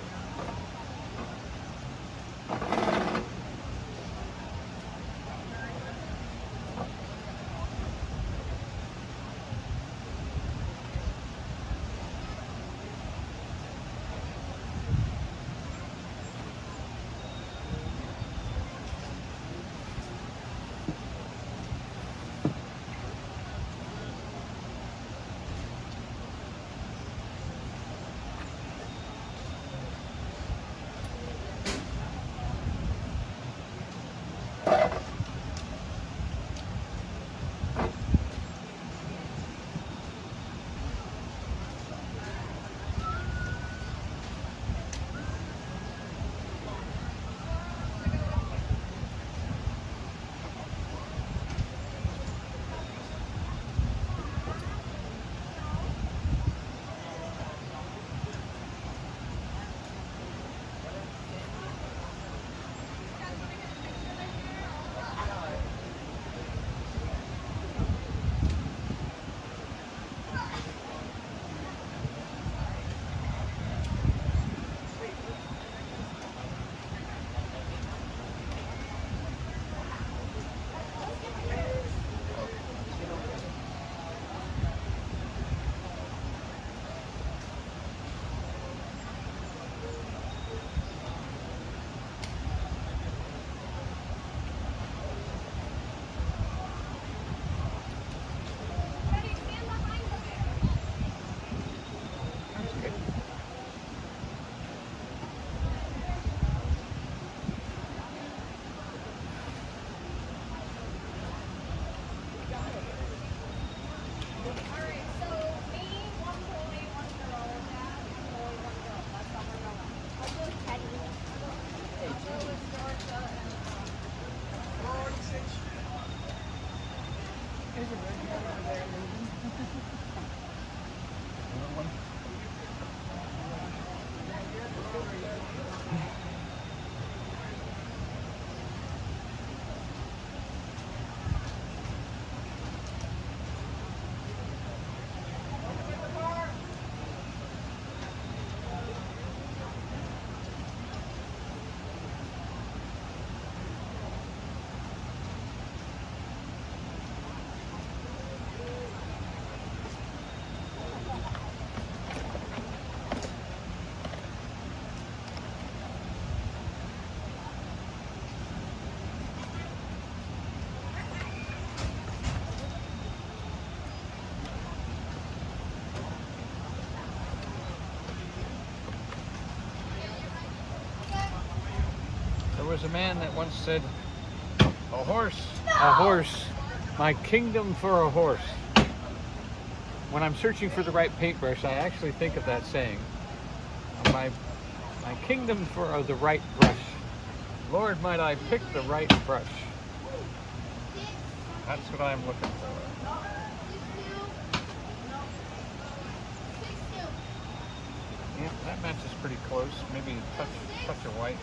was a man that once said, a horse, my kingdom for a horse. When I'm searching for the right paintbrush, I actually think of that saying. My kingdom for the right brush. Lord, might I pick the right brush. That's what I'm looking for. Yeah, that matches pretty close. Maybe a touch of white.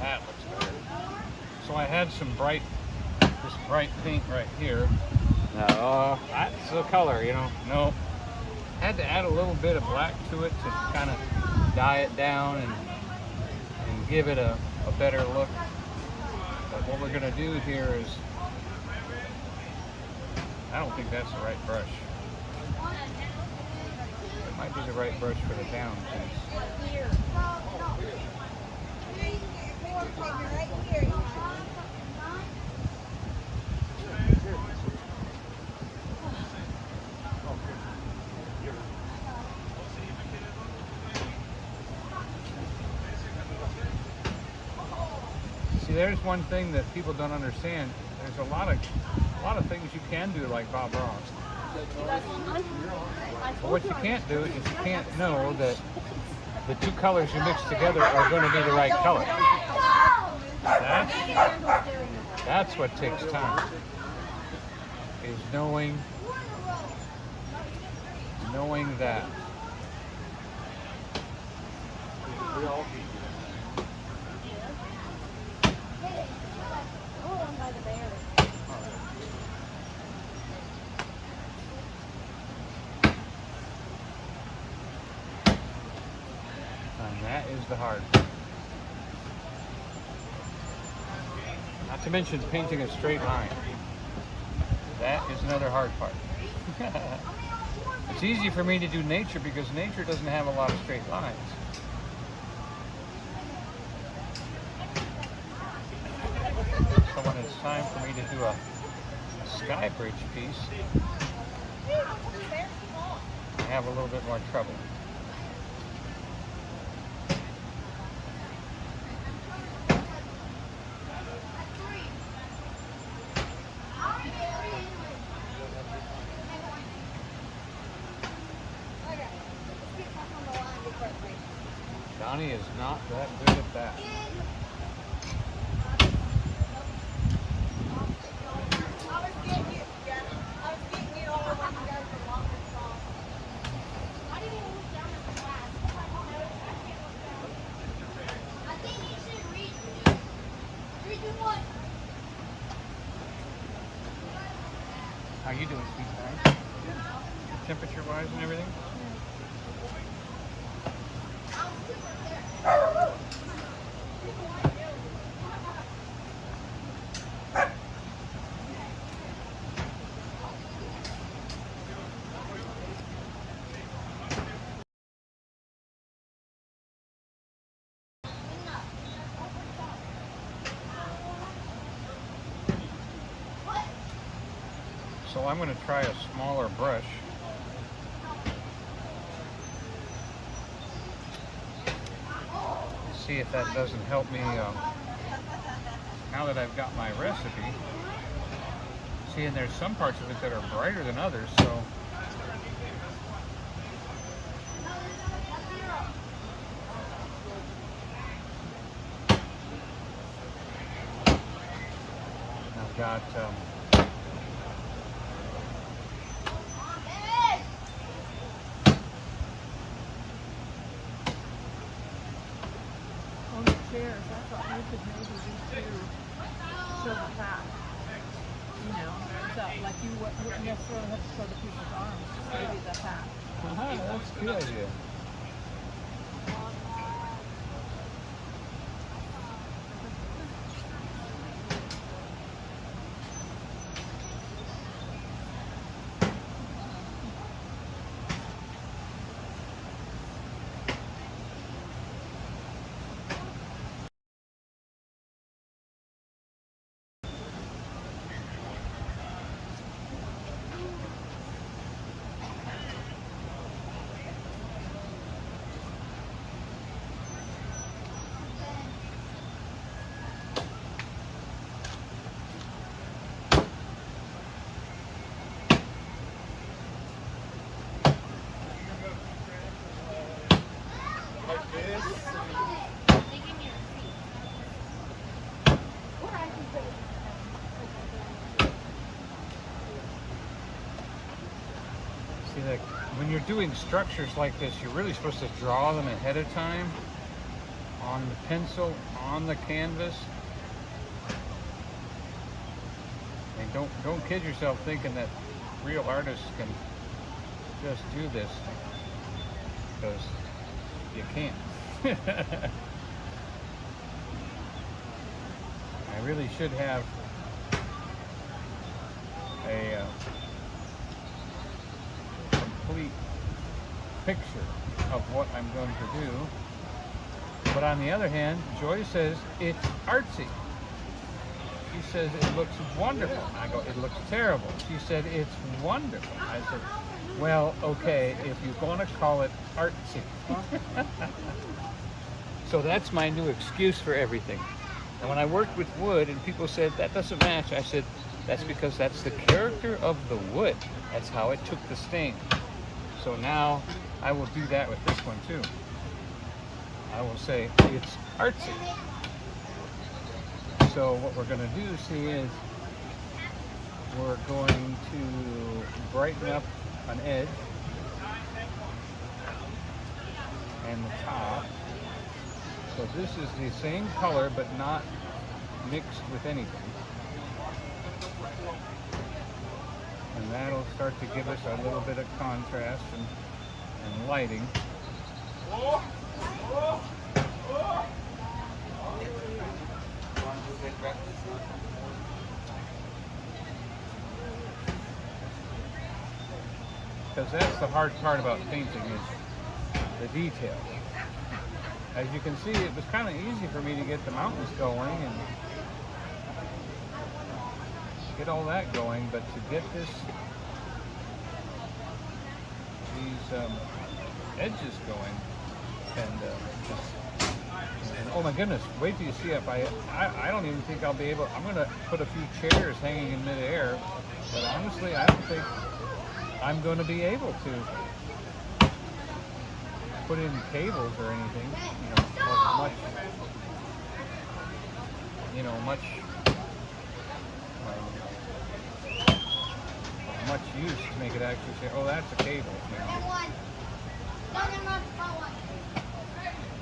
That looks better. So I had this bright paint right here. That's the color, you know. No, had to add a little bit of black to it to kind of dye it down and give it a better look. But what we're gonna do here is, I don't think that's the right brush. It might be the right brush for the down piece. See, there's one thing that people don't understand. There's a lot of things you can do like Bob Ross. But what you can't do is you can't know that the two colors you mix together are going to be the right color. That's what takes time. Is knowing that. And that is the hard part. Not to mention painting a straight line. That is another hard part. It's easy for me to do nature because nature doesn't have a lot of straight lines. So when it's time for me to do a sky bridge piece, I have a little bit more trouble. Donny is not that good at that. How you doing, sweetheart? Temperature-wise and everything? So I'm going to try a smaller brush. See if that doesn't help me now that I've got my recipe. See, and there's some parts of it that are brighter than others, so I've got chairs, I thought you could maybe just do silver pack. You know, without, like you wouldn't necessarily have to show the people's arms, just maybe the hat. That's a good idea. See, like when you're doing structures like this, you're really supposed to draw them ahead of time on the pencil, on the canvas. And don't kid yourself thinking that real artists can just do this, because you can't. I really should have a complete picture of what I'm going to do. But on the other hand, Joy says it's artsy. She says it looks wonderful. I go, it looks terrible. She said it's wonderful. I said, well, okay, if you're going to call it artsy. So that's my new excuse for everything. And when I worked with wood and people said that doesn't match, I said that's because that's the character of the wood. That's how it took the stain. So now I will do that with this one too. I will say it's artsy. So what we're going to do, see, is we're going to brighten up an edge and the top. So this is the same color but not mixed with anything. And that'll start to give us a little bit of contrast and lighting. Because that's the hard part about painting, is the detail. As you can see, it was kind of easy for me to get the mountains going and get all that going, but to get these edges going, and oh my goodness, wait till you see if I don't even think I'll be able. I'm going to put a few chairs hanging in midair, but honestly, I don't think I'm going to be able to put in cables or anything, much use to make it actually say, oh, that's a cable.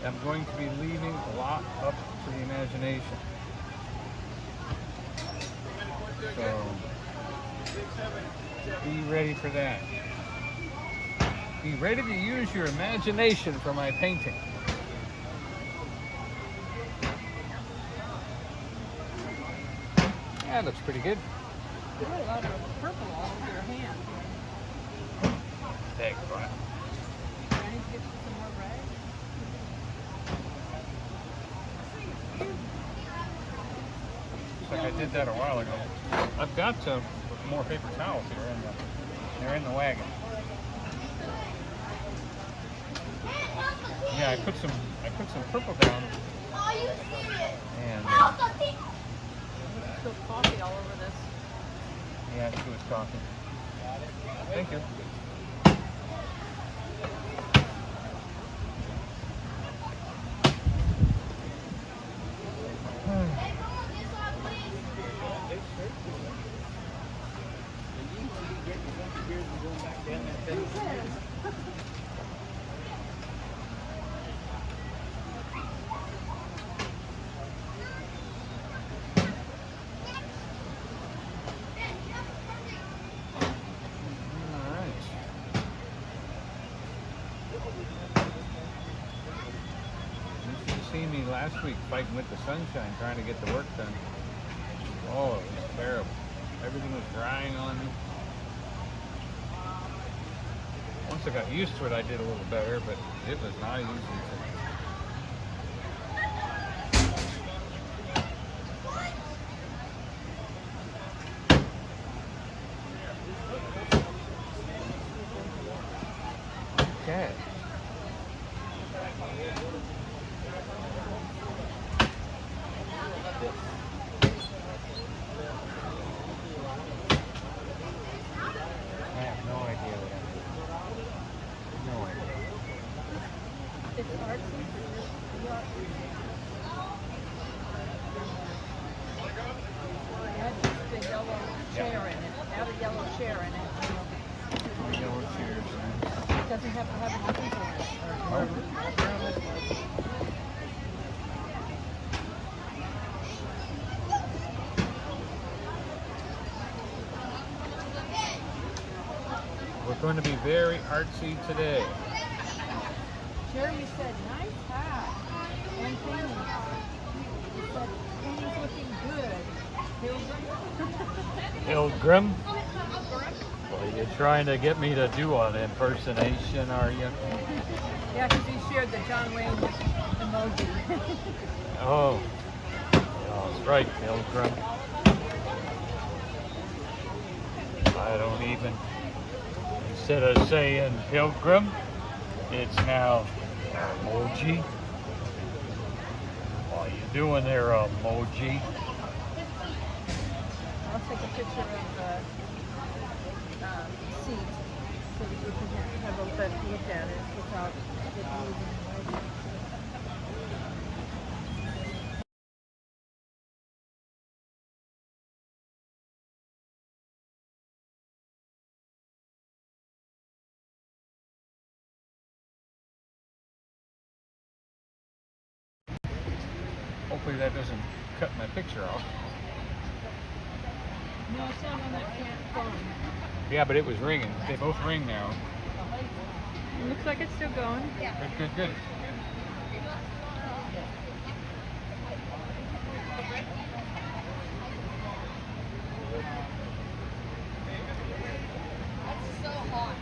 I'm going to be leaving a lot up to the imagination. So be ready for that. Be ready to use your imagination for my painting. Yeah, it looks pretty good. You got a lot of purple all over your hand. Thanks, Brian. I need to get you some more rags. Looks like I did that a while ago. I've got more paper towels here, and they're in the wagon. Yeah, I put some purple down. And Spilled coffee all over this. yeah, I think it was coffee. Thank you. last week fighting with the sunshine, trying to get the work done. Oh, it was terrible. Everything was drying on me. Once I got used to it, I did a little better, but it was not easy. Okay. I have no idea what I'm doing. No idea. It's artsy. It had just a yellow chair in it. Add a yellow chair in it. Yellow chairs. It doesn't have to have any people in it. We're going to be very artsy today. Jeremy said, nice hat. And Penny. He said, Penny's looking good. Pilgrim? Well, you're trying to get me to do an impersonation, are you? Yeah, because he shared the John Wayne emoji. Oh. That's right, Pilgrim. I don't even... Instead of saying Pilgrim, it's now emoji. What are you doing there, emoji? I'll take a picture of the seat so that you can have a look at it without it moving away. Hopefully that doesn't cut my picture off. No, it's not on that phone. Yeah, but it was ringing. They both ring now. It looks like it's still going. Good. That's so hot.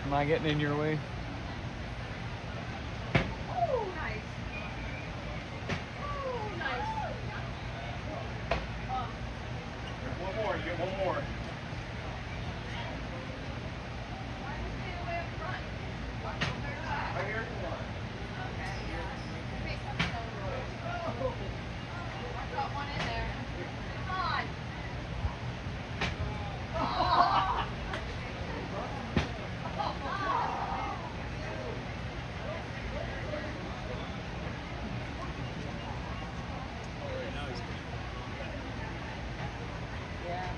Am I getting in your way? Oh, nice. Oh, nice. One more, you get one more. Right here? I've got one in there. Come on. Yeah.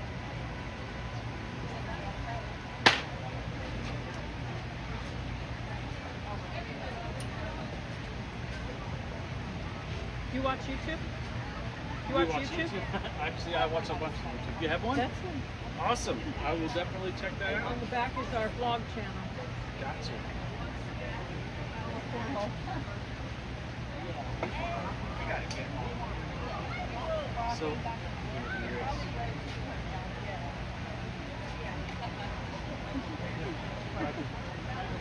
You watch YouTube? You watch YouTube? Actually, I watch a bunch of YouTube. You have one? That's one. Awesome. I will definitely check that out. On the back is our vlog channel. Gotcha. So,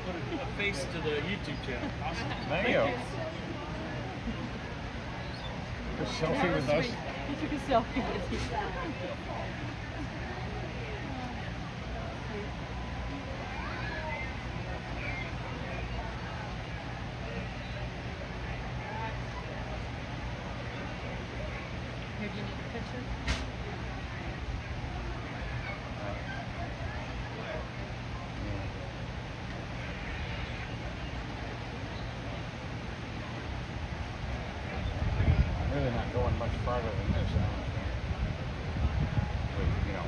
put a face to the YouTube channel. Awesome. There you go. selfie with us. He took a selfie with you. Here, do you need a picture? I'm really not going much farther than this. You know,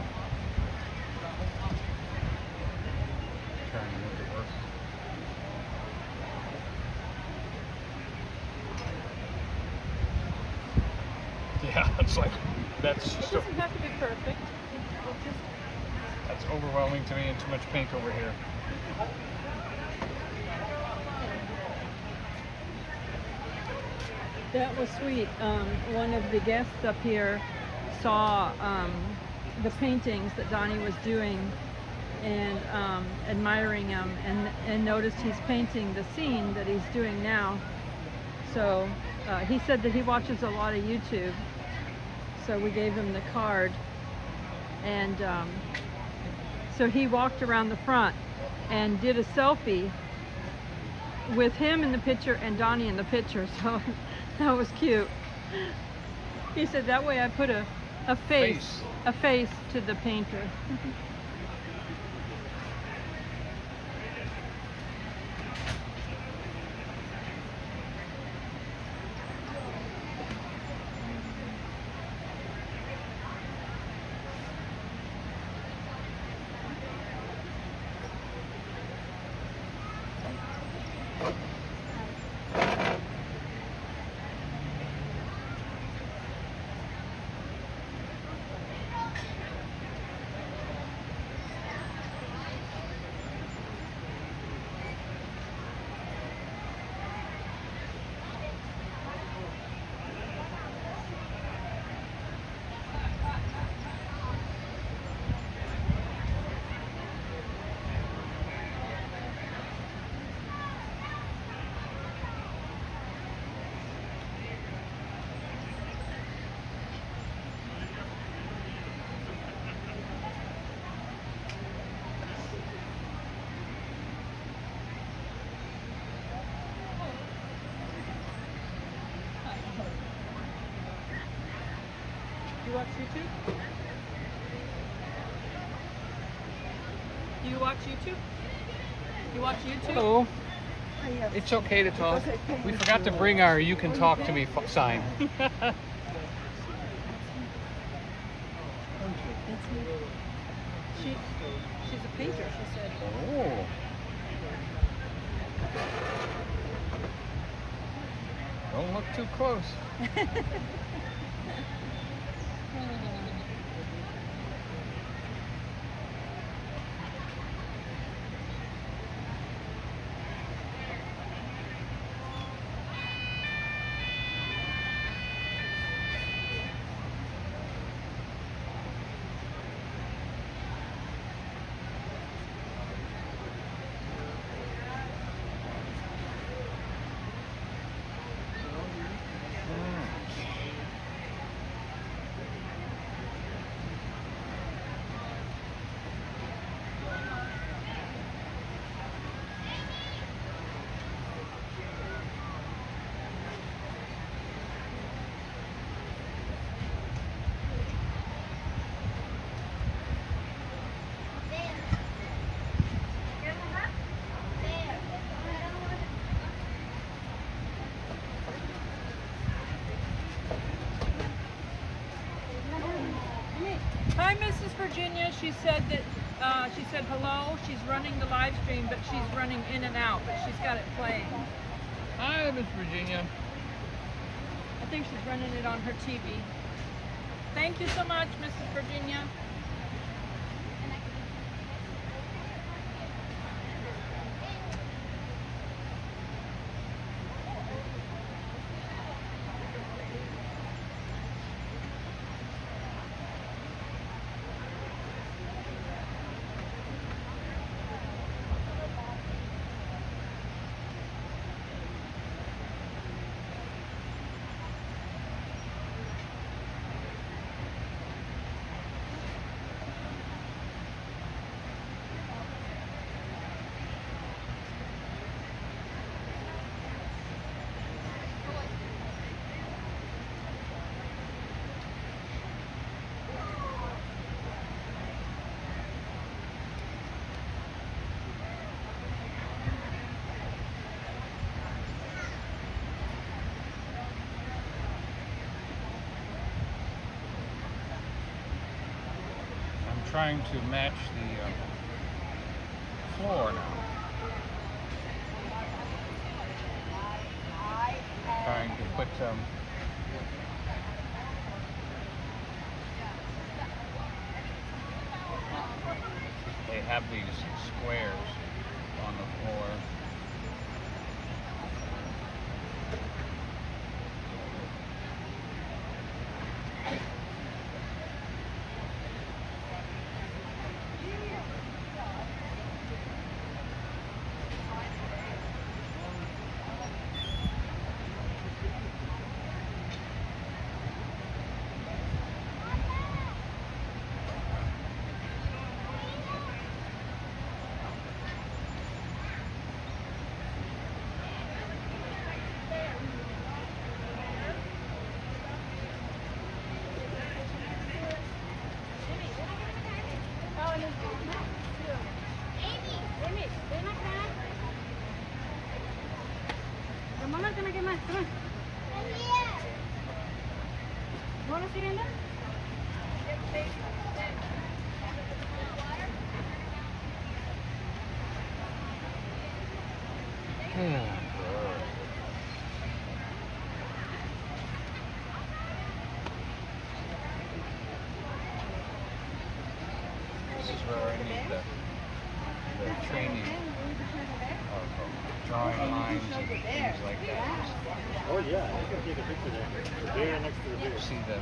trying to make it work. Yeah, it's like that's just Doesn't have to be perfect. that's overwhelming to me and too much paint over here. That was sweet. One of the guests up here saw the paintings that Donny was doing and admiring them, and noticed he's painting the scene that he's doing now. So he said that he watches a lot of YouTube. So we gave him the card, and so he walked around the front and did a selfie with him in the picture and Donny in the picture. So that was cute. He said that way I put a face to the painter. You watch YouTube? Do you watch YouTube? You watch YouTube? Hello. It's okay to talk. We forgot to bring our "You can talk to me" sign. She's a painter, she said. Oh. Don't look too close. Hi, Mrs. Virginia. She said that she said hello. She's running the live stream, but she's running in and out, but she's got it playing. Hi, Miss Virginia. I think she's running it on her TV. Thank you so much, Mrs. Virginia. trying to match the floor now. Trying to put they have these squares on the floor. This is where I need the training of drawing lines and things like that. Oh yeah, I can take a picture there. The bear next to the bear. See, the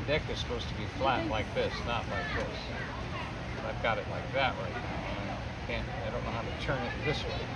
deck is supposed to be flat like this, not like this. I've got it like that right now. I don't know how to turn it this way.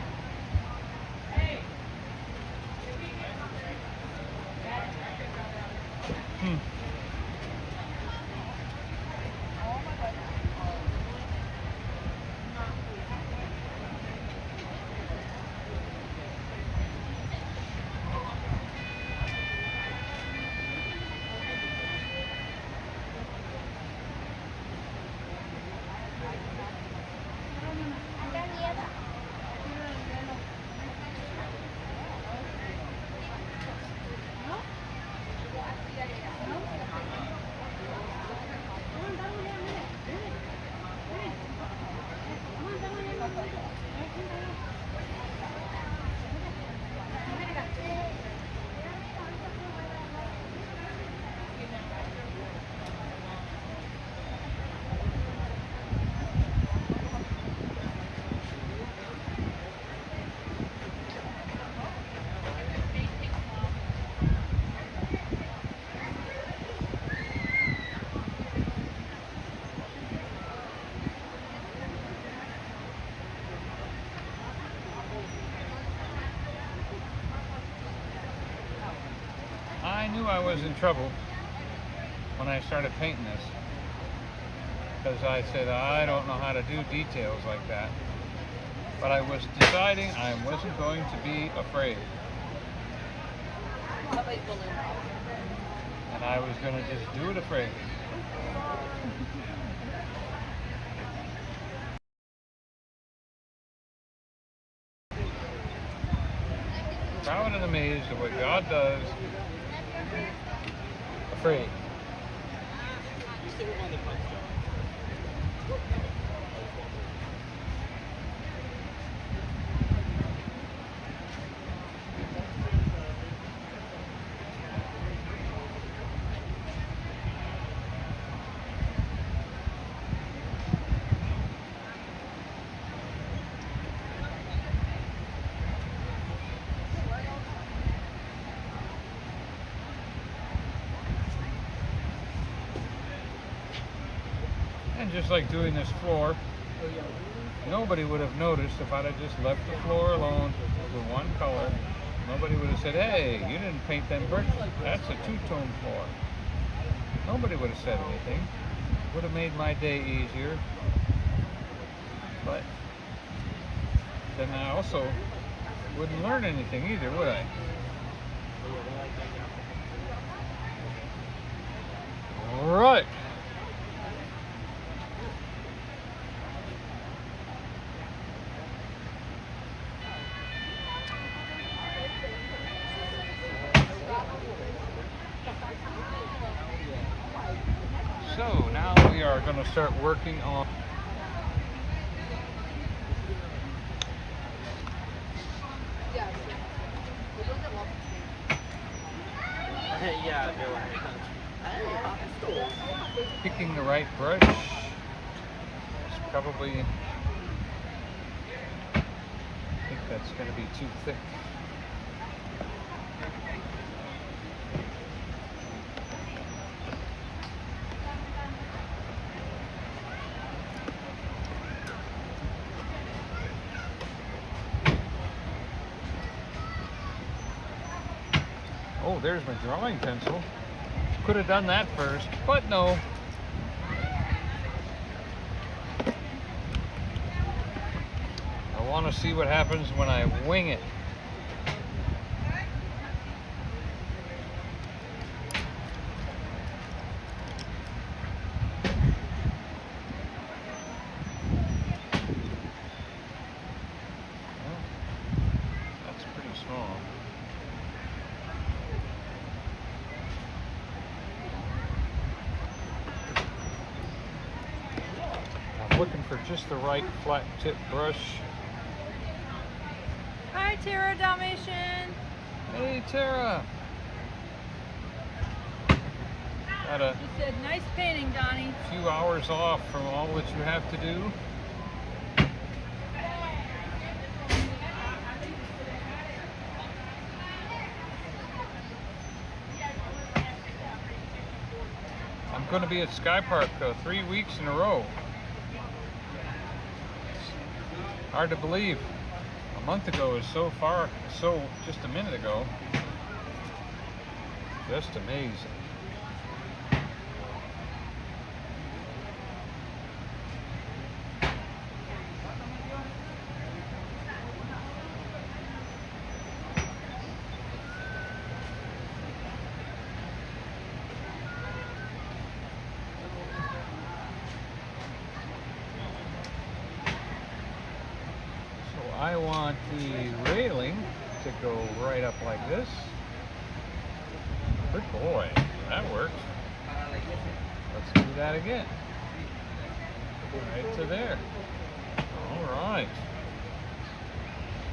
I knew I was in trouble when I started painting this, because I said I don't know how to do details like that, but I was deciding I wasn't going to be afraid, and I was going to just do it afraid. Proud and amazed at what God does. Afraid. And just like doing this floor, nobody would have noticed if I'd have just left the floor alone with one color. Nobody would have said, hey, you didn't paint them bricks. That's a two-tone floor. Nobody would have said anything. Would have made my day easier. But then I also wouldn't learn anything either, would I? All right. So now we are are going to start working on. Yeah, Picking the right brush is probably, I think that's going to be too thick. Oh, there's my drawing pencil. Could have done that first, but no. I want to see what happens when I wing it. Well, that's pretty small. Looking for just the right flat tip brush. Hi, Tara Dalmatian. Hey, Tara. Got a She said, nice painting, Donny. few hours off from all that you have to do. I'm going to be at Sky Park 3 weeks in a row. Hard to believe. A month ago is so far, just a minute ago. Just amazing. I want the railing to go right up like this. Good boy, that worked. Let's do that again. Right to there. All right.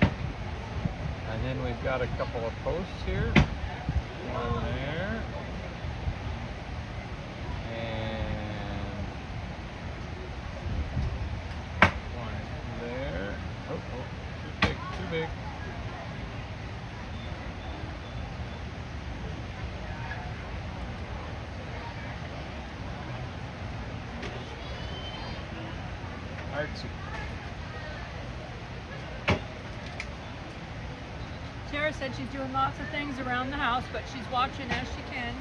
And then we've got a couple of posts here. One there. And one there. Oh, too big. Artsy. Tara said she's doing lots of things around the house, but she's watching as she can.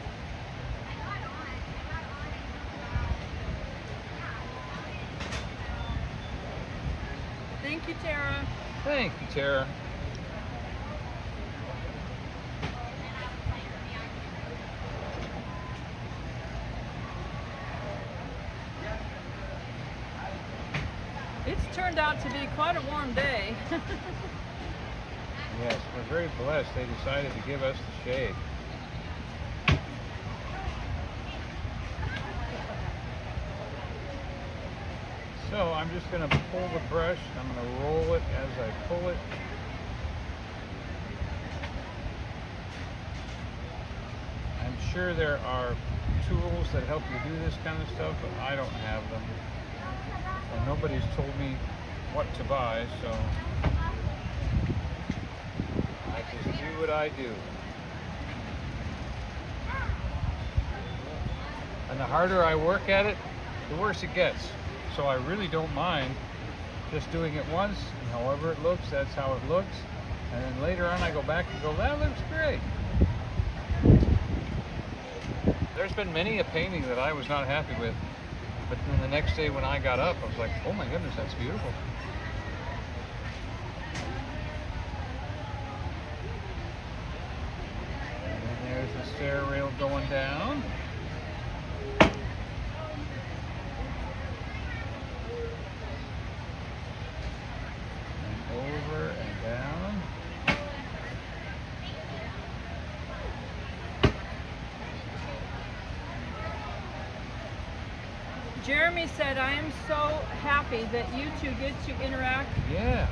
Thank you, Tara. Thank you, Tara. It's turned out to be quite a warm day. Yes, we're very blessed. They decided to give us the shade. So I'm just going to pull the brush. I'm going to roll it as I pull it. I'm sure there are tools that help you do this kind of stuff, but I don't have them. And nobody's told me what to buy, so I just do what I do. And the harder I work at it, the worse it gets. So I really don't mind just doing it once, and however it looks, that's how it looks. And then later on I go back and go, that looks great. There's been many a painting that I was not happy with, but then the next day when I got up, I was like, oh my goodness, that's beautiful. And then there's the stair rail going down. Over and down. Jeremy said, I am so happy that you two get to interact. Yeah.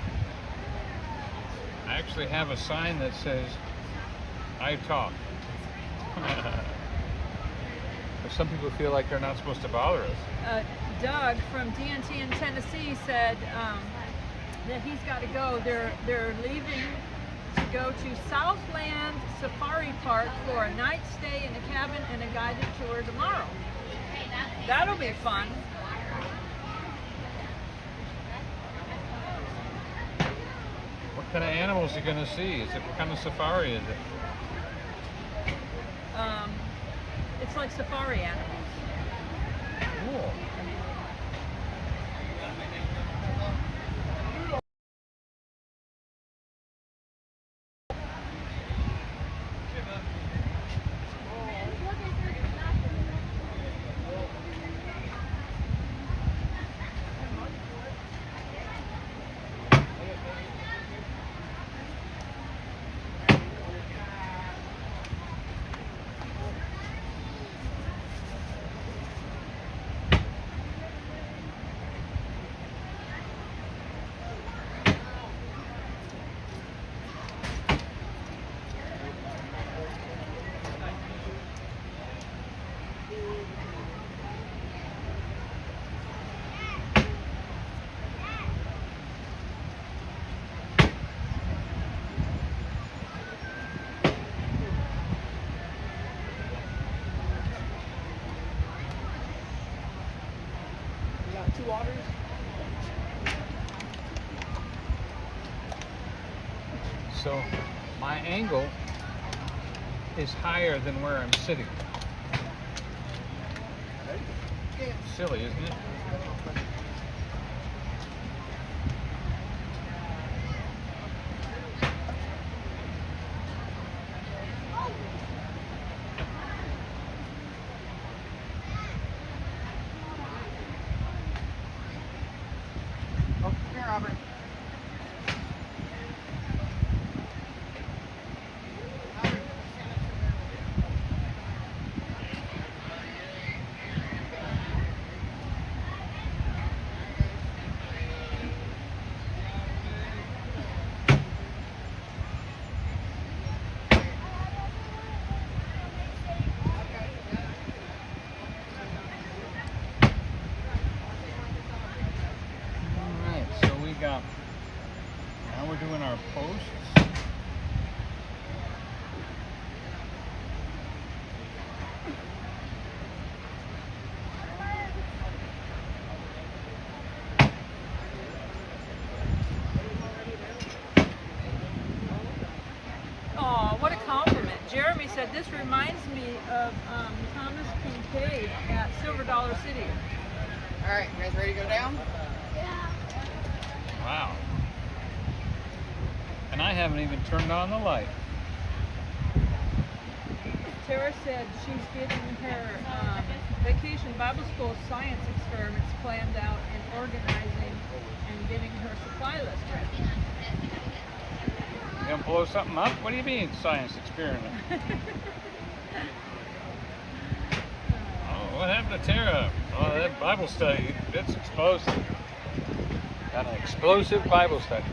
I actually have a sign that says, I talk. Some people feel like they're not supposed to bother us. Doug from DNT in Tennessee said that he's got to go. They're leaving to go to Southland Safari Park for a night stay in a cabin and a guided tour tomorrow. That'll be fun. What kind of animals are you going to see? What kind of safari is it? It's like safari animals. Cool. So my angle is higher than where I'm sitting. Silly, isn't it? Now we're doing our posts. Oh, what a compliment. Jeremy said this reminds me of Thomas Kincaid at Silver Dollar City. All right, you guys ready to go down? Wow. And I haven't even turned on the light. Tara said she's getting her vacation Bible school science experiments planned out and organizing and getting her supply list ready. You gonna blow something up? What do you mean, science experiment? Oh, what happened to Tara? Oh, that Bible study, it's explosive. Got an explosive Bible study.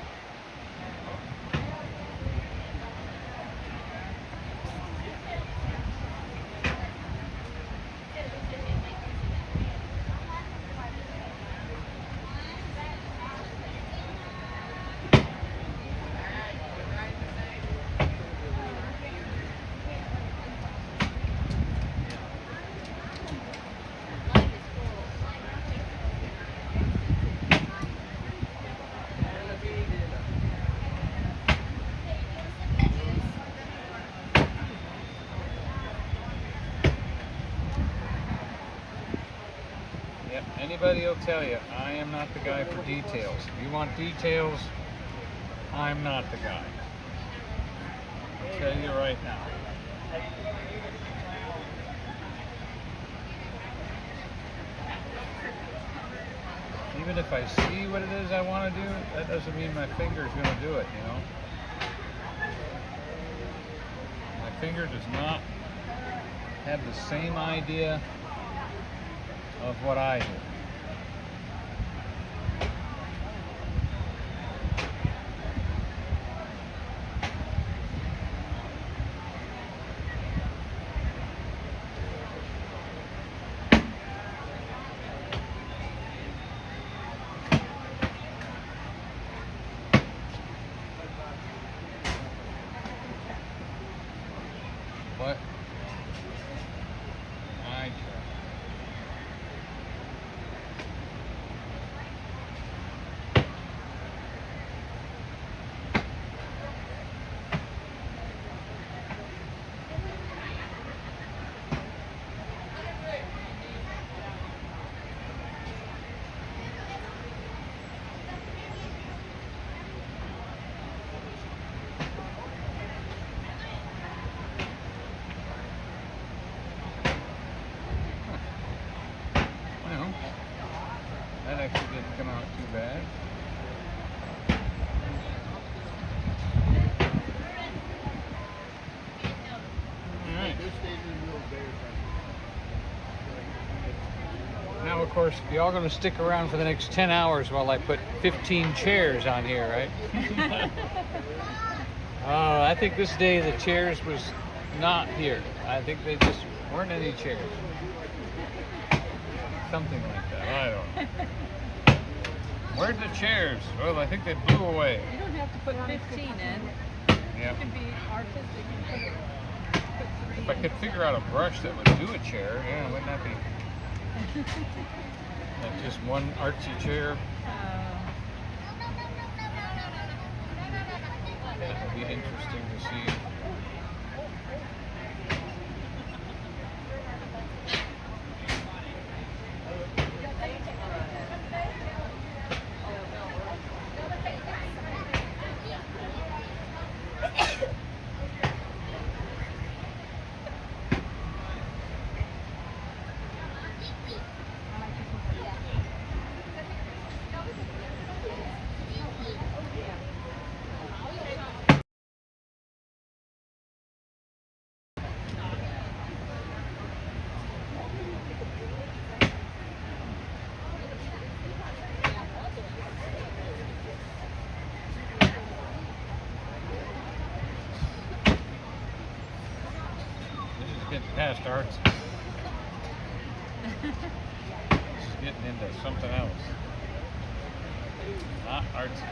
Yep, anybody will tell you, I am not the guy for details. If you want details, I'm not the guy. I'll tell you right now. Even if I see what it is I want to do, that doesn't mean my finger's going to do it, you know? My finger does not have the same idea of what I do. course, y'all gonna stick around for the next 10 hours while I put 15 chairs on here, right? I think this day the chairs was not here. I think they just weren't any chairs. Something like that. I don't know. Where'd the chairs? Well, I think they blew away. You don't have to put 15 in. Yeah. You can be artistic and put 3 If I in. could figure out a brush that would do a chair, yeah, wouldn't that be? Like just one artsy chair. That would be interesting to see. Getting past arts. It's getting into something else. Not artsy.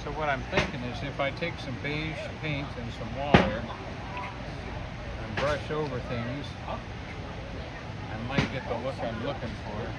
So what I'm thinking is if I take some beige paint and some water and brush over things, I might get the look I'm looking for.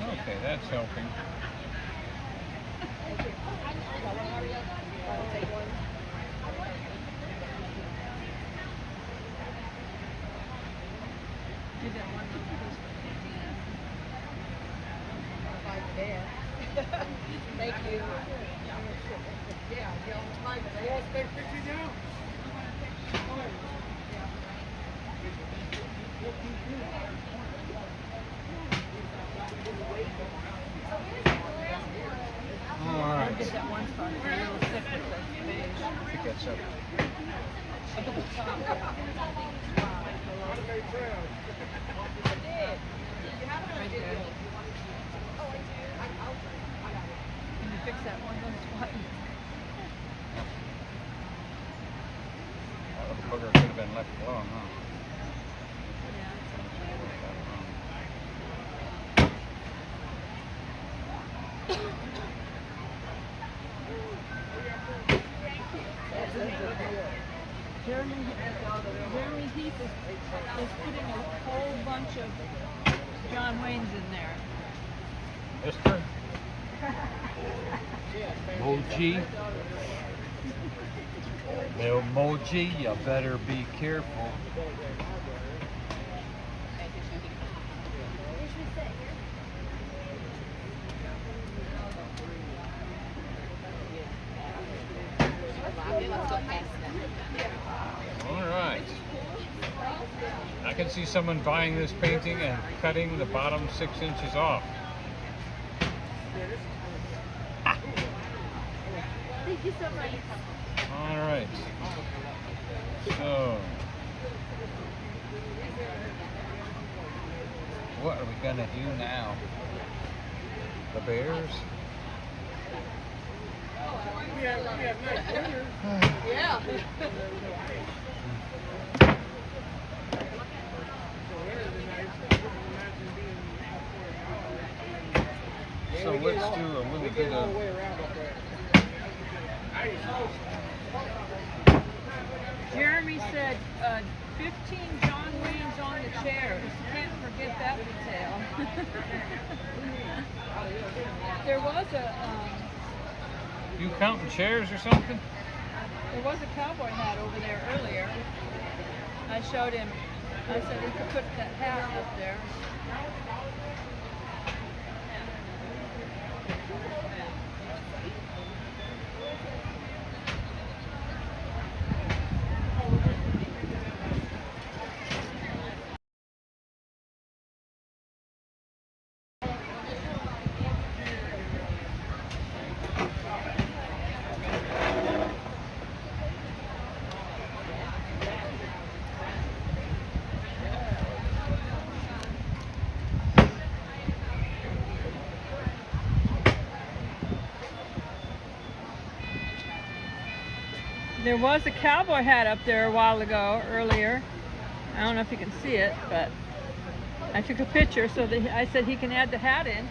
Okay, that's helping. Do that one little piece for Thank you. Yeah, All right. Get that one spot. It's a little thick with the beige. I think that's up. Up at the top. Right there. Can you fix that one little spot? That little booger could have been left alone, huh? Jeremy Heath is putting a whole bunch of John Wayne's in there. Mister? Moji? Little Moji, you better be careful. All right. I can see someone buying this painting and cutting the bottom 6 inches off. Thank you so much. All right. So, what are we gonna do now? The bears? Yeah. So let's do a little bit of Jeremy said 15 John Waynes on the chairs. Can't forget that detail. There was a you counting chairs or something? there was a cowboy hat over there earlier. I showed him. I said he could put that hat up there. There was a cowboy hat up there a while ago, earlier. I don't know if you can see it, but I took a picture so that I said he can add the hat in.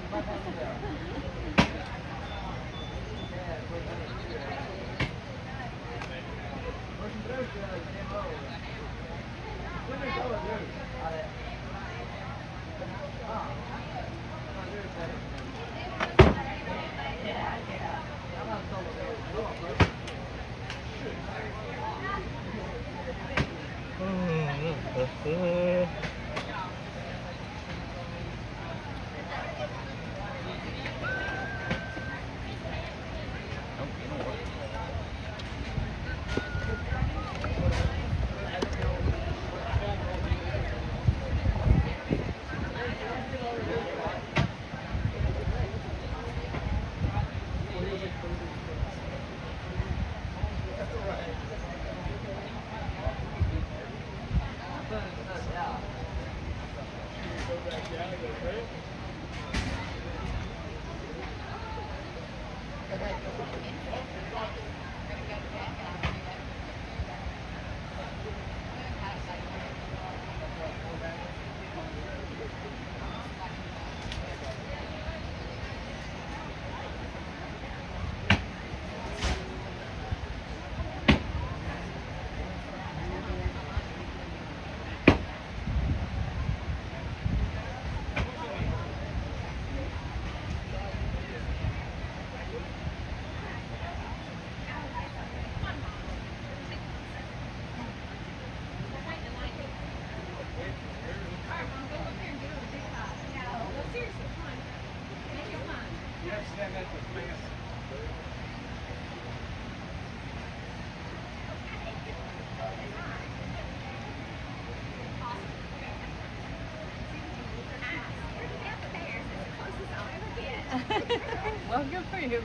Well, good for you.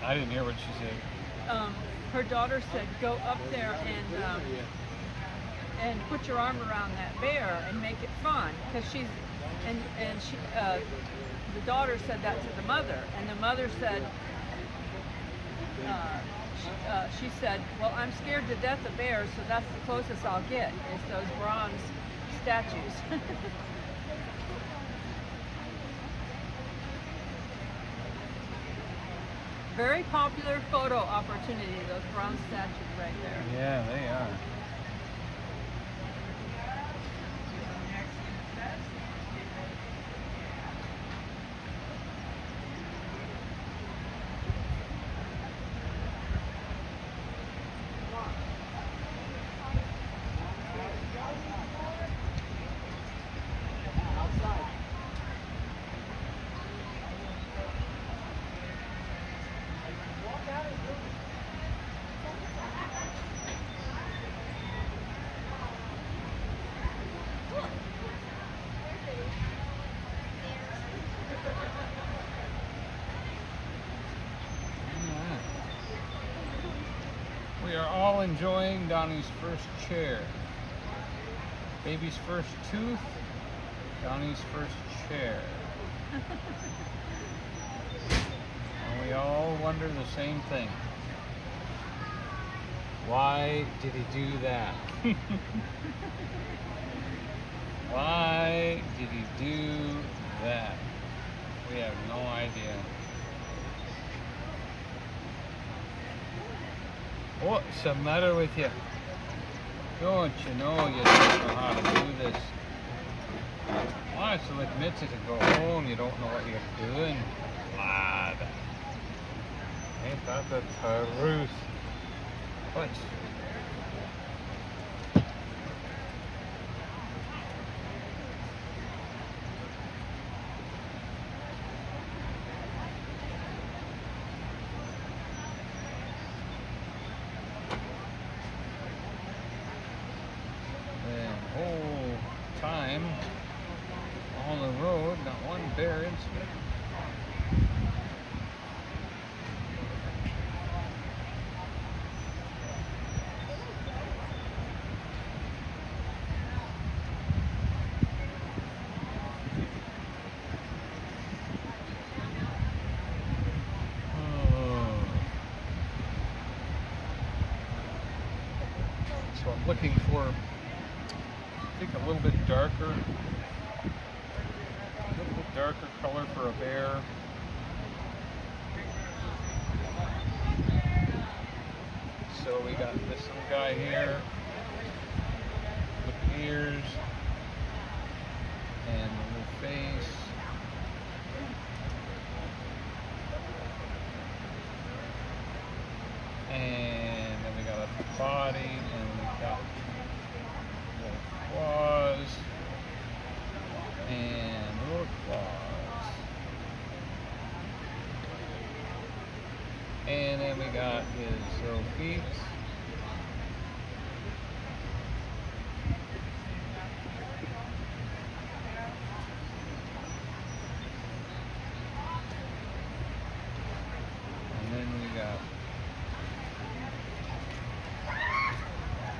I didn't hear what she said. Her daughter said, "Go up there and put your arm around that bear and make it fun," because she's and she the daughter said that to the mother, and the mother said. She said, "Well, I'm scared to death of bears, so that's the closest I'll get is those bronze statues." Very popular photo opportunity, those bronze statues right there. Yeah, they are. We are all enjoying Donny's first chair. Baby's first tooth, Donny's first chair. And we all wonder the same thing. Why did he do that? Why did he do that? We have no idea. What's the matter with you? Don't you know you don't know how to do this? Why don't you admit it and go home? You don't know what you're doing, lad. Ain't that the truth? What? Time on the road, not one bear incident. So I'm looking for, I think, a little bit darker color for a bear. So we got this little guy here with ears and a little face. And then we got a body, and we got little claws and little claws. And then we got his little feet. And then we got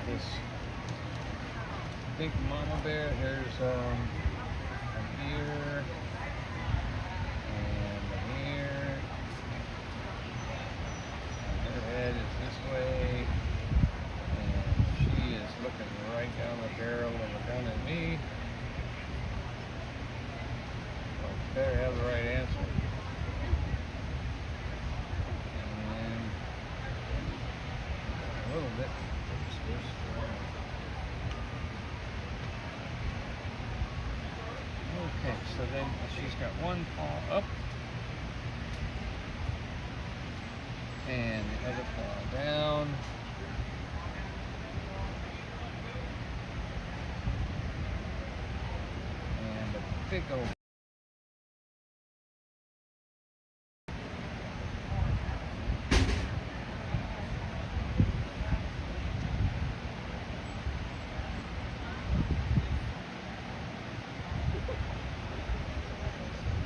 this big mama bear. There's an ear and an ear. And her head is this way, and she is looking right down the barrel of a gun at me. Well, better have the right answer. And a little bit. Okay, so then she's got one paw up and the other paw down. And a big old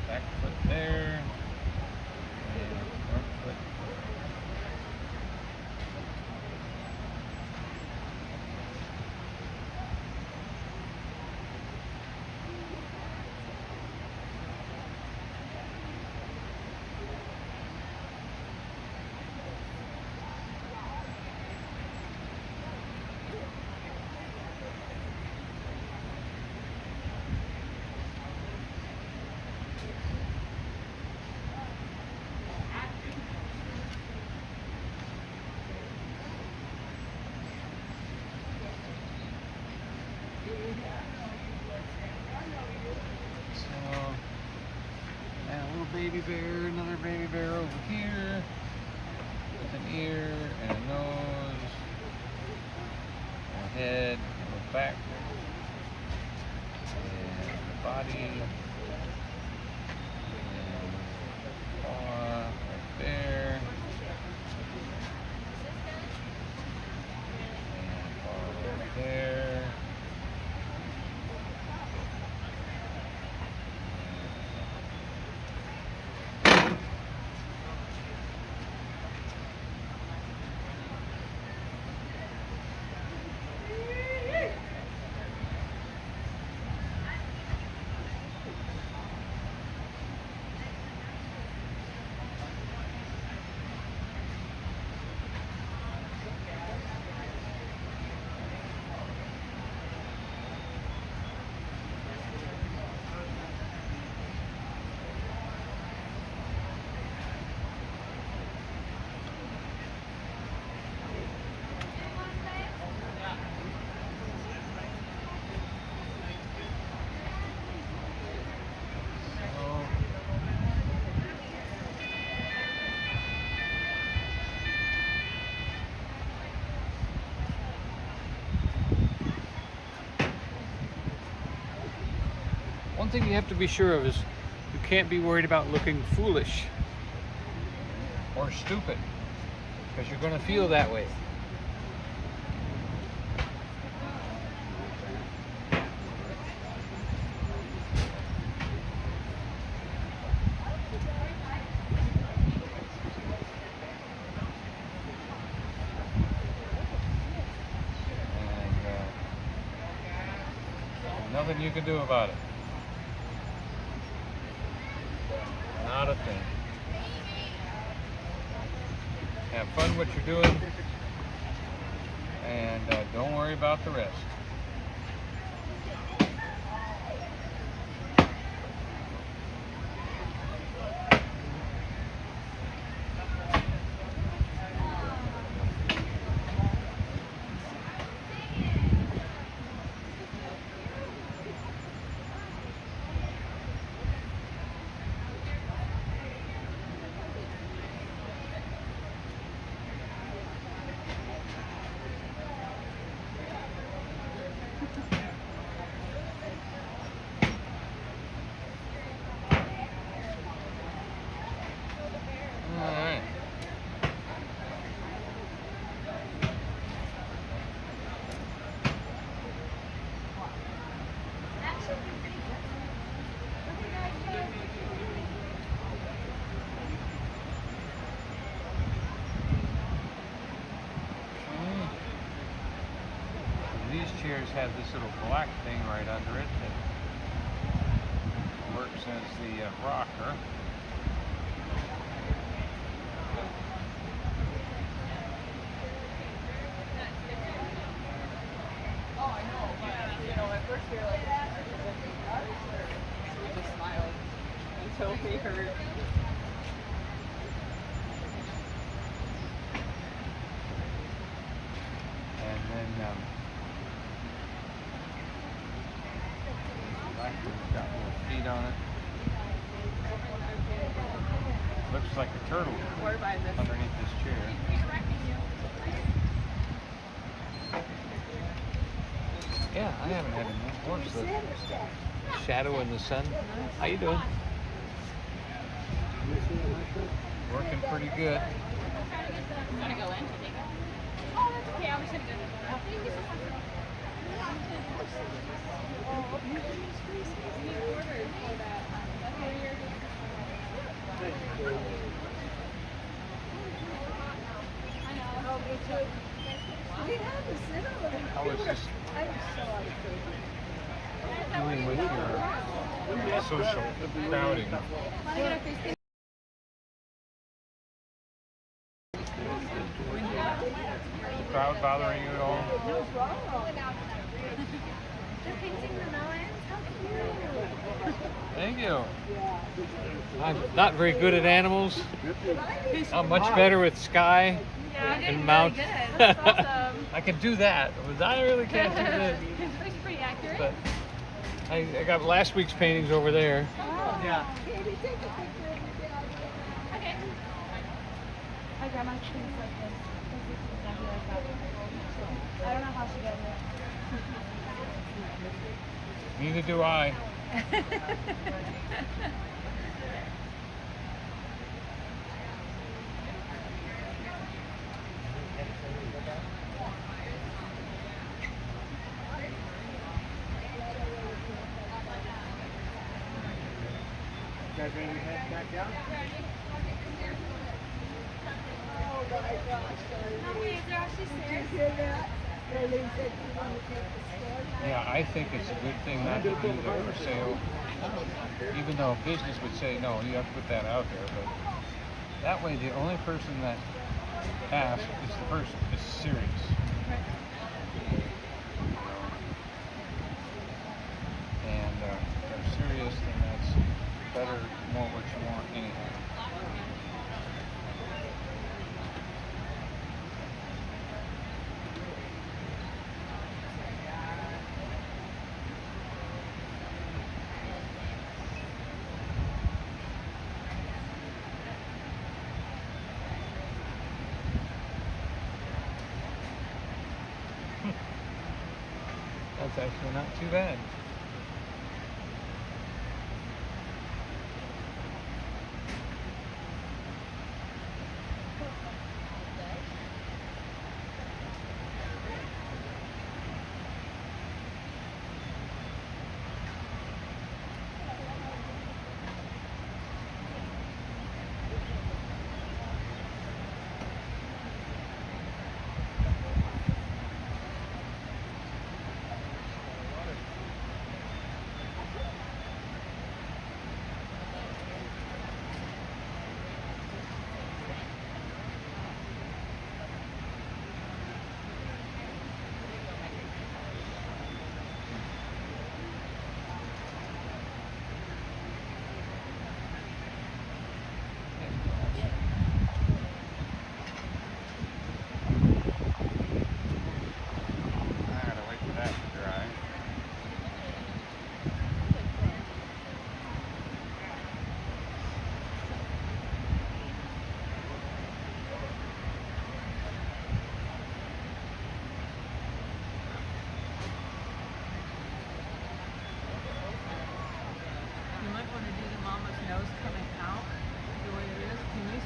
back foot there, and front foot. Baby bear, another baby bear over here with an ear and a nose, and a head, and a back, and a body, and a paw right there, and a paw right there. One thing you have to be sure of is you can't be worried about looking foolish or stupid, because you're going to feel that way. Nothing you can do about it. Not a thing. Have fun what you're doing, and don't worry about the rest. These chairs have this little black thing right under it that works as the rocker. Oh, I know. You know, at first we were like, we just smiled until we heard. And then black one's got little feet on it. Looks like a turtle underneath this chair. Yeah, I haven't had any horse. The shadow in the sun. How you doing? Working pretty good. You want to go in? Oh, that's okay. I was going to go. Thank you so much. How is this doing with your social crowding? Is the crowd bothering you at all? Thank you. I'm not very good at animals. I'm much better with sky and mount. That's awesome. I can do that, but I really can't do this. It's pretty accurate. But I got last week's paintings over there. Oh. Yeah. Okay. My grandma treats like this. Exactly like that. I don't know how she does it. Neither do I. You guys ready to head back down? Oh my gosh, Dolly. Mommy, is there actually Did you stairs? hear that? Dolly said you want to take the stairs. Yeah, I think it's a good thing not to do the for sale. Even though business would say, no, you have to put that out there. But that way, the only person that asks is the person is serious. And if they're serious, then that's better, more what you want anyhow. That's actually not too bad.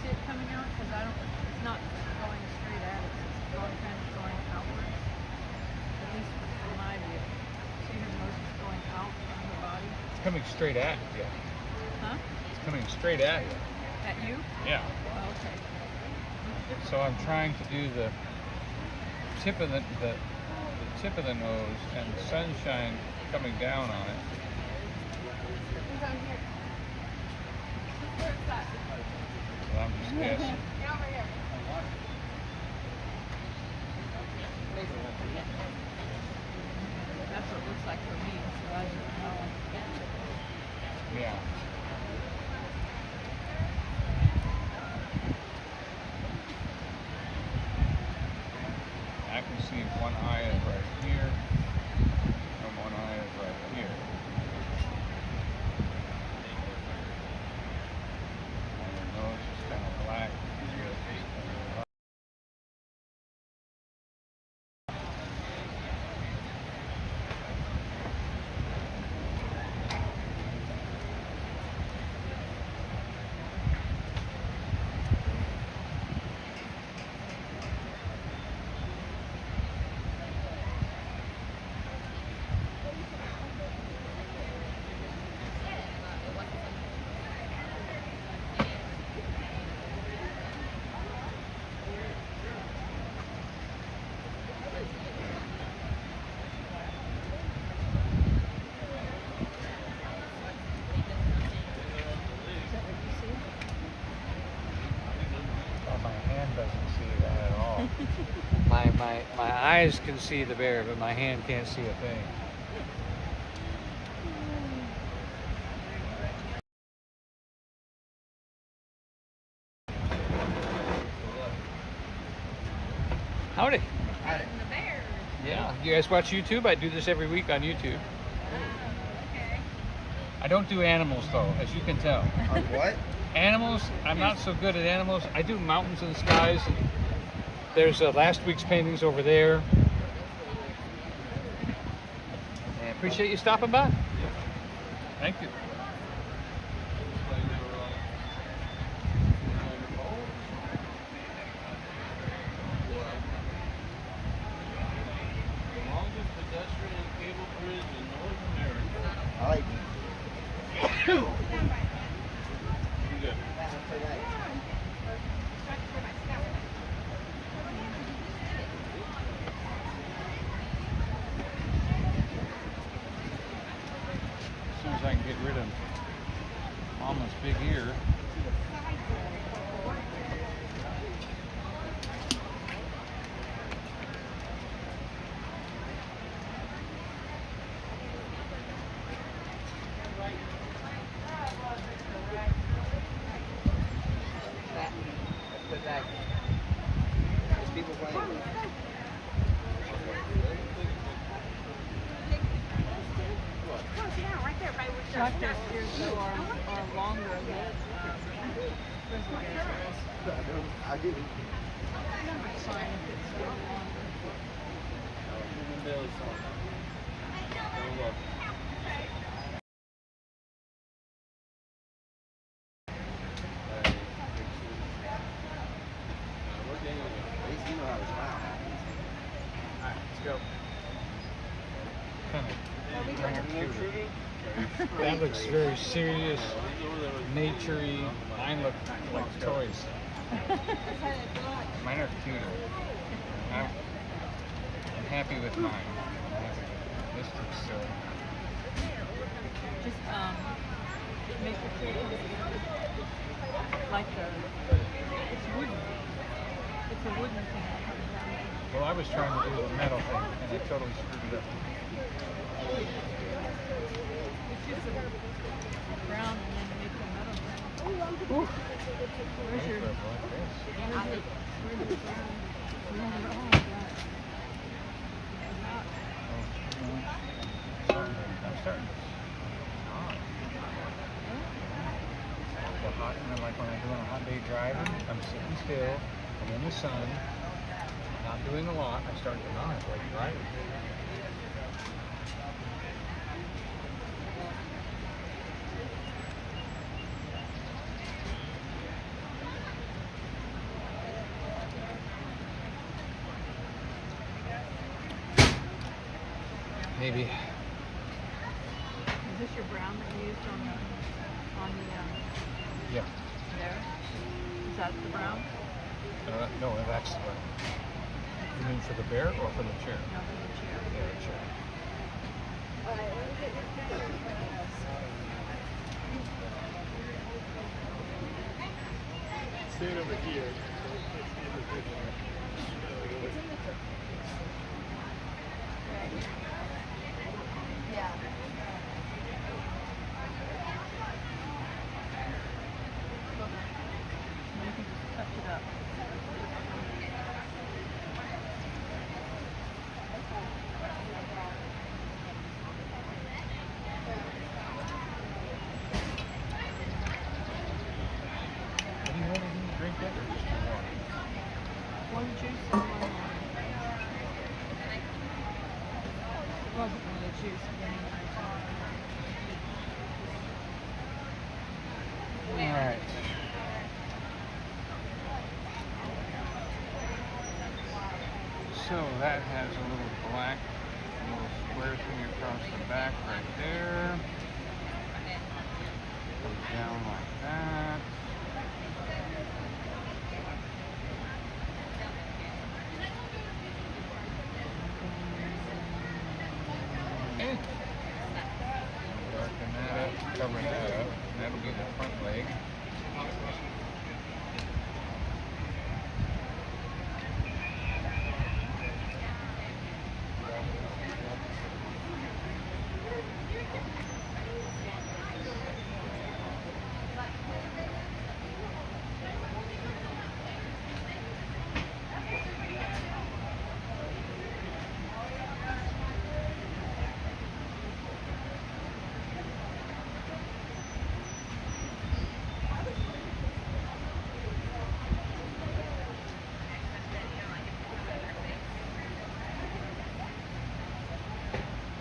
see it coming out? Because I don't, it's not going straight at it. It's going kind of going outwards. At least from my view. See her nose is going out from her body? It's coming straight at you. Huh? It's coming straight at you. At you? Yeah. Oh, okay. So I'm trying to do the tip of the tip of the nose and the sunshine coming down on it. So I'm just guessing. That's what it looks like for me. So I don't know. Yeah. I can see one eye is right here, and one eye is right here. And the nose is kind of black. My eyes can see the bear, but my hand can't see a thing. Howdy. Howdy. The bears. Yeah. You guys watch YouTube? I do this every week on YouTube. Okay. I don't do animals though, as you can tell. On what? Animals, I'm not so good at animals. I do mountains and skies. There's last week's paintings over there. And appreciate you stopping by. Thank you. I like As soon as I can get rid of Mama's big ear. There's people playing. Tractor's ears though are longer than grizzly bears. I didn't. It's fine if it's a little longer. At least you know how to smile. Alright, let's go. That looks very serious, nature-y. Mine look like toys. Mine are cuter. I'm happy with mine. This looks silly. Just make the tree come together. Like it's wooden. It's a wooden thing that comes down. Well, I was trying to do a metal thing, and I totally screwed it up. It's just a brown and then make the metal thing. Ooh. Where's your brown? Oh, God. I'm starting to hot, and then like when I'm doing a hot day driving, I'm sitting still, I'm in the sun, not doing a lot, I start to nod like driving. maybe. Is this your brown that you used on the Yeah. there? Is that the brown? No, that's the brown. You mean for the bear or for the chair? No, for the chair. Yeah, the chair. Stand over here. Yeah. You can just touch it up. What do you want to do? Drink it or just water? One juice and one water. It wasn't really juice, but anyway. All right. So that has a little black, little square thing across the back right there. Comes down like that. Okay. Darken that up, cover that up. That'll be the front leg.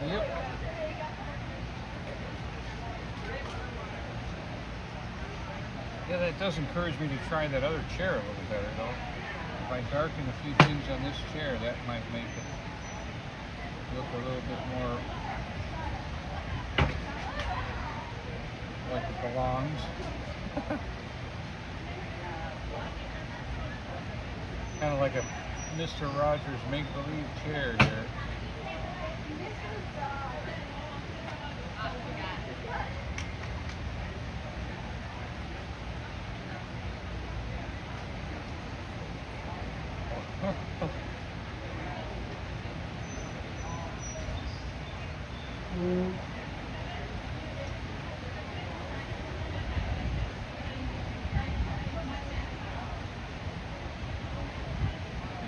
Yep. Yeah, that does encourage me to try that other chair a little better, though. If I darken a few things on this chair, that might make it look a little bit more like it belongs. Kind of like a Mr. Rogers make-believe chair here.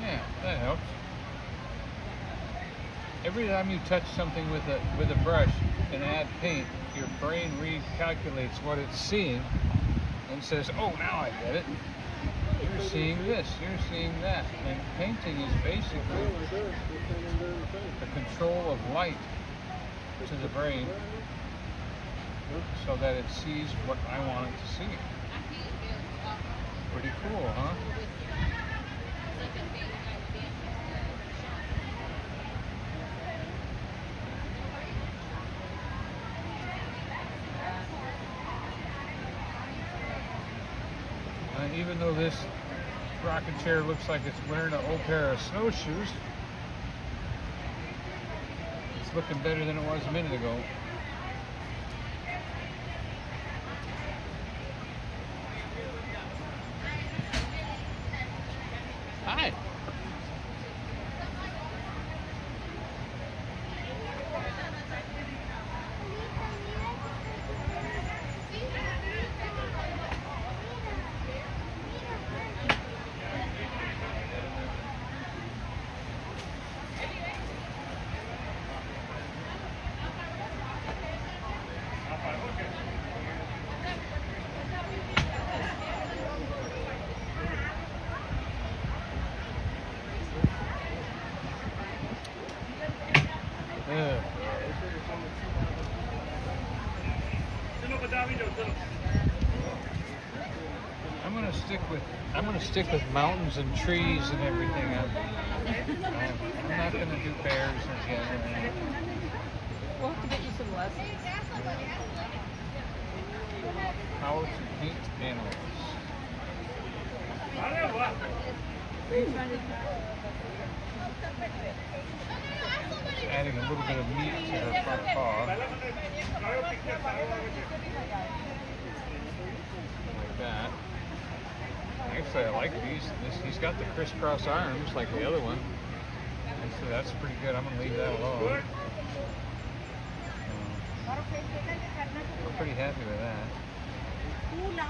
Yeah, that helps. Every time you touch something with a brush and add paint, your brain recalculates what it's seeing and says, "Oh, now I get it. You're seeing this, you're seeing that." And painting is basically the control of light to the brain so that it sees what I want it to see. Pretty cool, huh? Even though this rocking chair looks like it's wearing an old pair of snowshoes, it's looking better than it was a minute ago. Hi. I'm gonna stick with mountains and trees and everything. I'm not gonna do bears again or anything. How to paint animals. Adding a little bit of meat to her front paw. Like that. Actually, I like these. He's got the crisscross arms like the other one. And so that's pretty good. I'm going to leave that alone. I'm pretty happy with that. And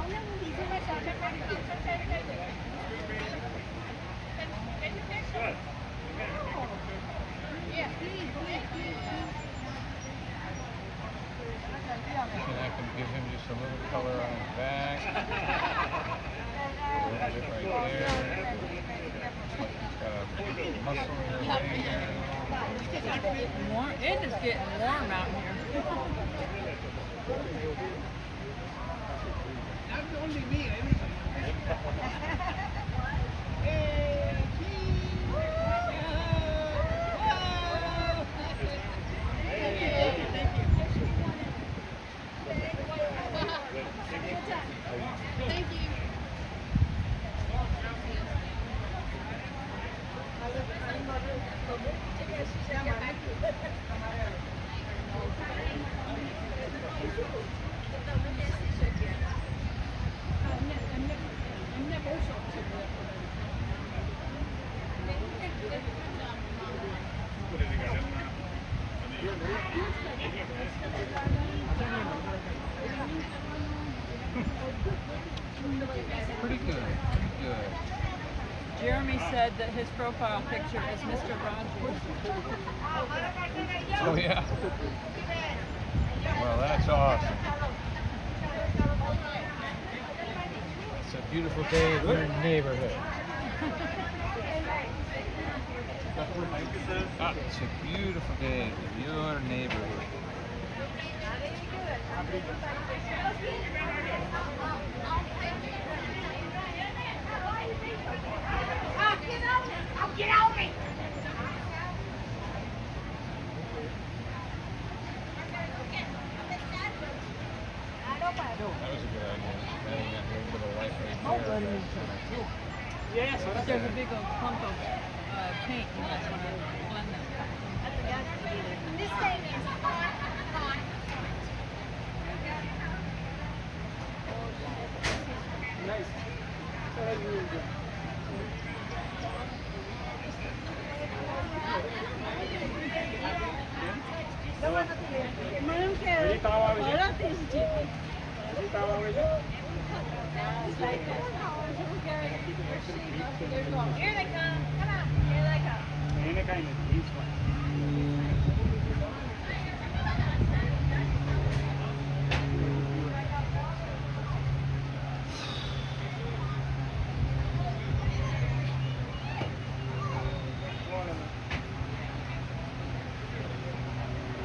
I can give him just a little color on his back. A little bit right there. Got a muscle in her leg there. It is getting warm out here. That's only me. Pretty good, pretty good. Jeremy said that his profile picture is Mr. Rogers. Oh yeah. Well, that's awesome. It's a beautiful day in your neighborhood. It's a beautiful day in your neighborhood. Get out of me! That was a good idea. Adding that little bit of life right there. Yes, but there's a big old clump of paint. You might want to blend that. This thing is hot. Here they come. Come on. Here they come.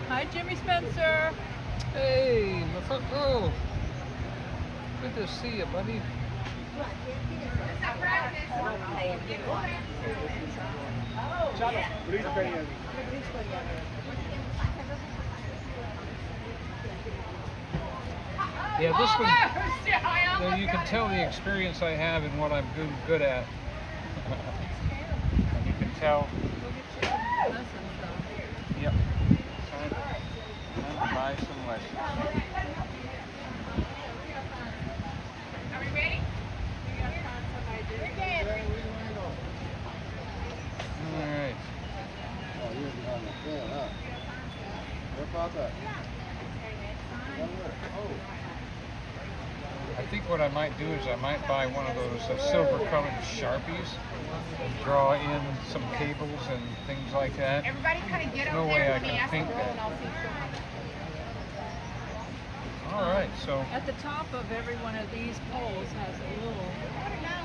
Hi, Jimmy Spencer. Hey, my front row. Good to see you, buddy. Yeah, this one, you can tell the experience I have and what I'm good at. You can tell. Yep. Time to buy some lessons. Are we ready? All right. Oh, you're behind the fan, huh? What about that? Oh. I think what I might do is I might buy one of those silver-colored Sharpies and draw in some cables and things like that. Everybody kind of get No over way there I when they can ask the paint roll that. and I'll see. All right, so At the top of every one of these poles has a little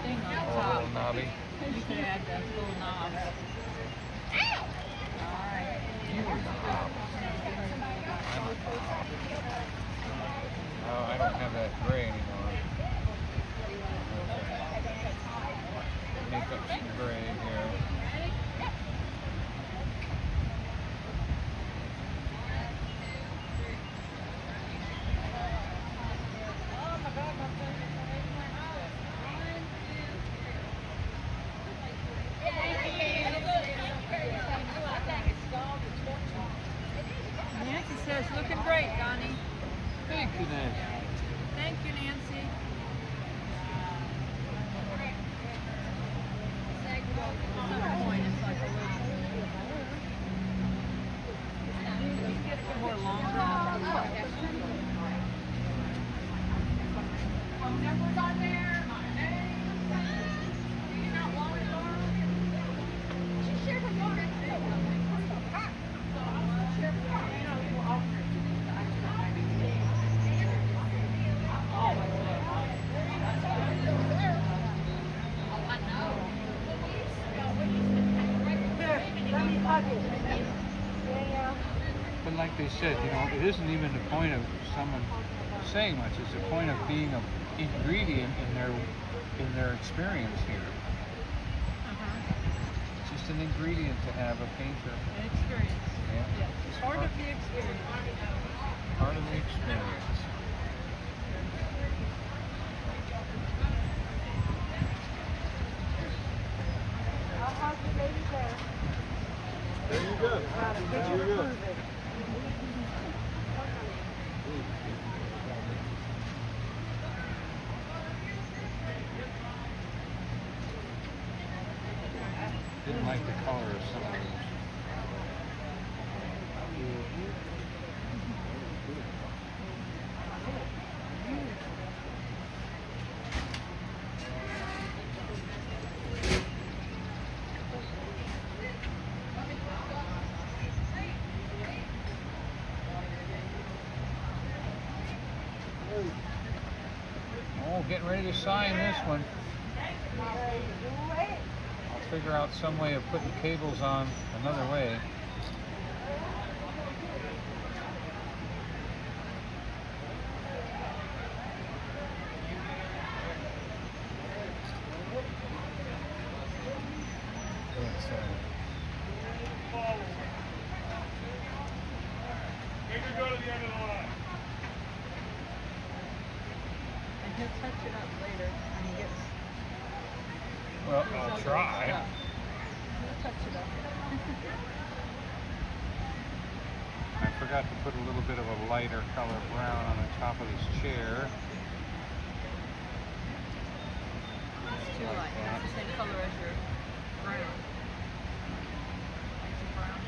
thing on a top. little knobby. You can add that little knob. Alright. You are knob. I'm a knob. Oh, I don't have that gray anymore. Make up some gray here. says, looking great, Donny. Thank you, Nancy. Thank you, Nancy. At some point, it's like a little more longer. But like they said, you know, it isn't even the point of someone saying much. It's the point of being an ingredient in their experience here. It's just an ingredient to have a painter. An experience. Yeah. Yes. It's part of the experience. Part of the experience. There you go. There you go. Didn't like the color of some of those. Oh, getting ready to sign this one. I'll figure out some way of putting cables on another way. Maybe go to the end of the line. And he'll touch it up later when he gets Well, his I'll other try. stuff. He'll touch it up. I forgot to put a little bit of a lighter color brown on the top of this chair. It's too light. It's the same color as your brown. It's a brown.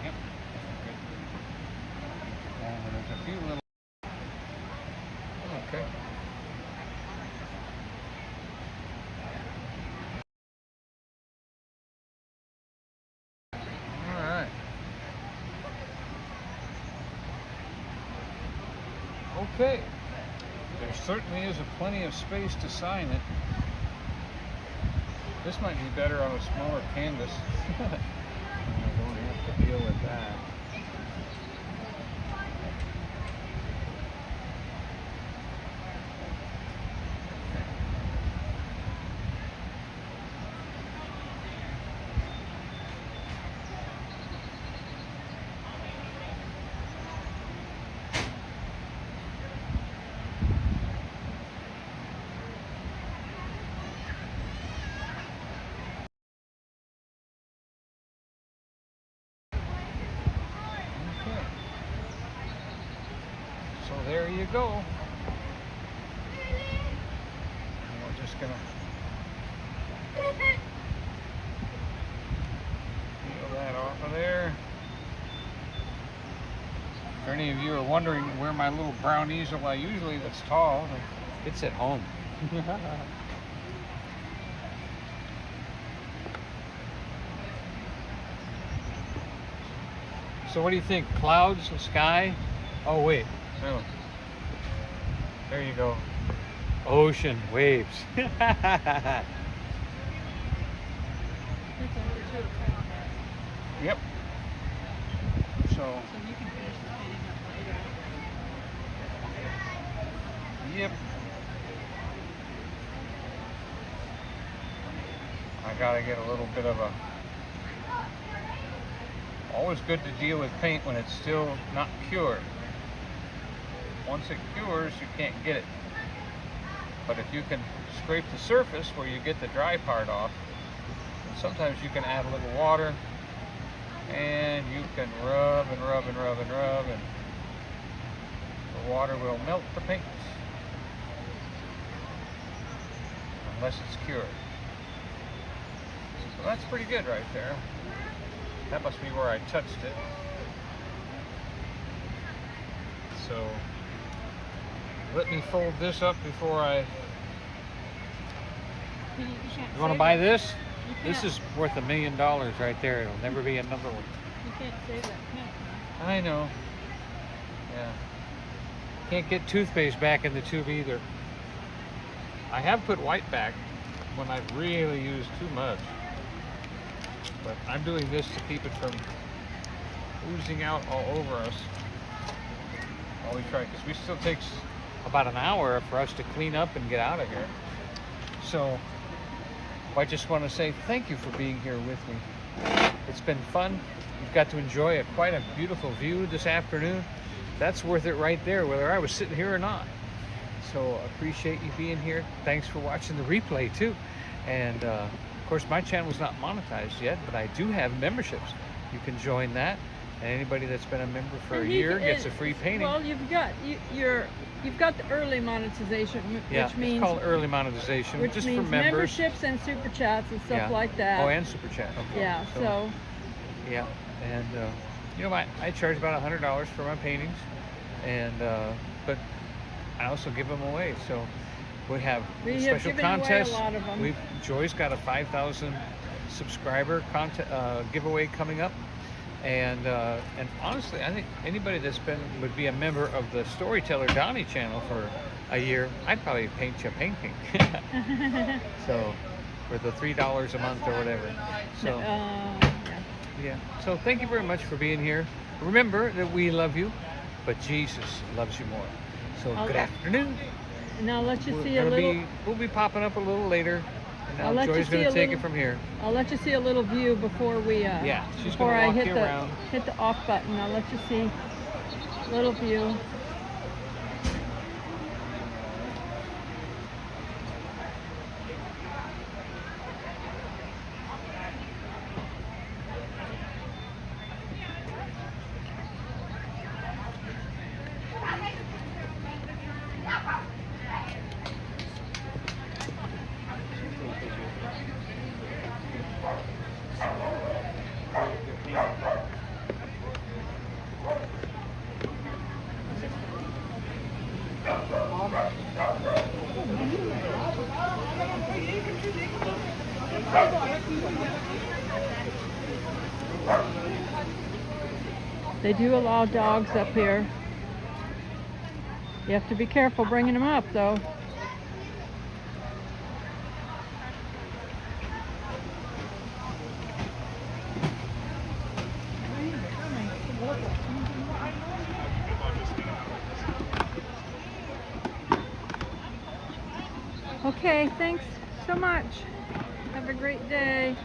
Yep. And there's a few little. Okay. All right. Okay. There certainly is plenty of space to sign it. This might be better on a smaller canvas. I don't have to deal with that. Okay. So there you go. And we're just gonna peel that off of there. If any of you are wondering where my little brown easel I usually that's tall, it's at home. So what do you think? Clouds, sky? Oh wait, no. There you go. Ocean, waves. It's over too. Yep. So, So you can finish the painting up later. yep. I gotta get a little bit of a Always good to deal with paint when it's still not cured. Once it cures, you can't get it. But if you can scrape the surface where you get the dry part off, and sometimes you can add a little water, and you can rub and rub and rub and rub, and the water will melt the paint. Unless it's cured. So that's pretty good right there. That must be where I touched it. So let me fold this up before I... You You want to buy this? This is worth $1 million right there. It'll never be another one. You can't save that paint. I know. Yeah. Can't get toothpaste back in the tube either. I have put white back when I've really used too much. But I'm doing this to keep it from oozing out all over us while we try, because we still takes about an hour for us to clean up and get out of here. So I just want to say thank you for being here with me. It's been fun. You've got to enjoy quite a beautiful view this afternoon. That's worth it right there, whether I was sitting here or not. So appreciate you being here. Thanks for watching the replay too. And of course, my channel is not monetized yet, but I do have memberships. You can join that, and anybody that's been a member for a year gets a free painting. Well, you've got the early monetization, which means it's called early monetization, which just means for members. memberships and super chats and stuff like that. Oh, and super chat. Okay. Yeah. So yeah, and you know, I charge about $100 for my paintings, and but I also give them away. So we have special contests. A lot of them. Joy's got a 5,000 subscriber giveaway coming up, and honestly, I think anybody that's would be a member of the Storyteller Donny channel for a year, I'd probably paint you a painting. So for the $3 a month or whatever. So yeah. So thank you very much for being here. Remember that we love you, but Jesus loves you more. So good afternoon. And I'll let you see a little. We'll be popping up a little later. And I'll now let you Joy's see going a to take little- it from here. I'll let you see a little view before we. She's before going I to walk hit you the around. hit the off button. I'll let you see a little view. They do allow dogs up here. You have to be careful bringing them up, though. Okay, thanks so much. Have a great day.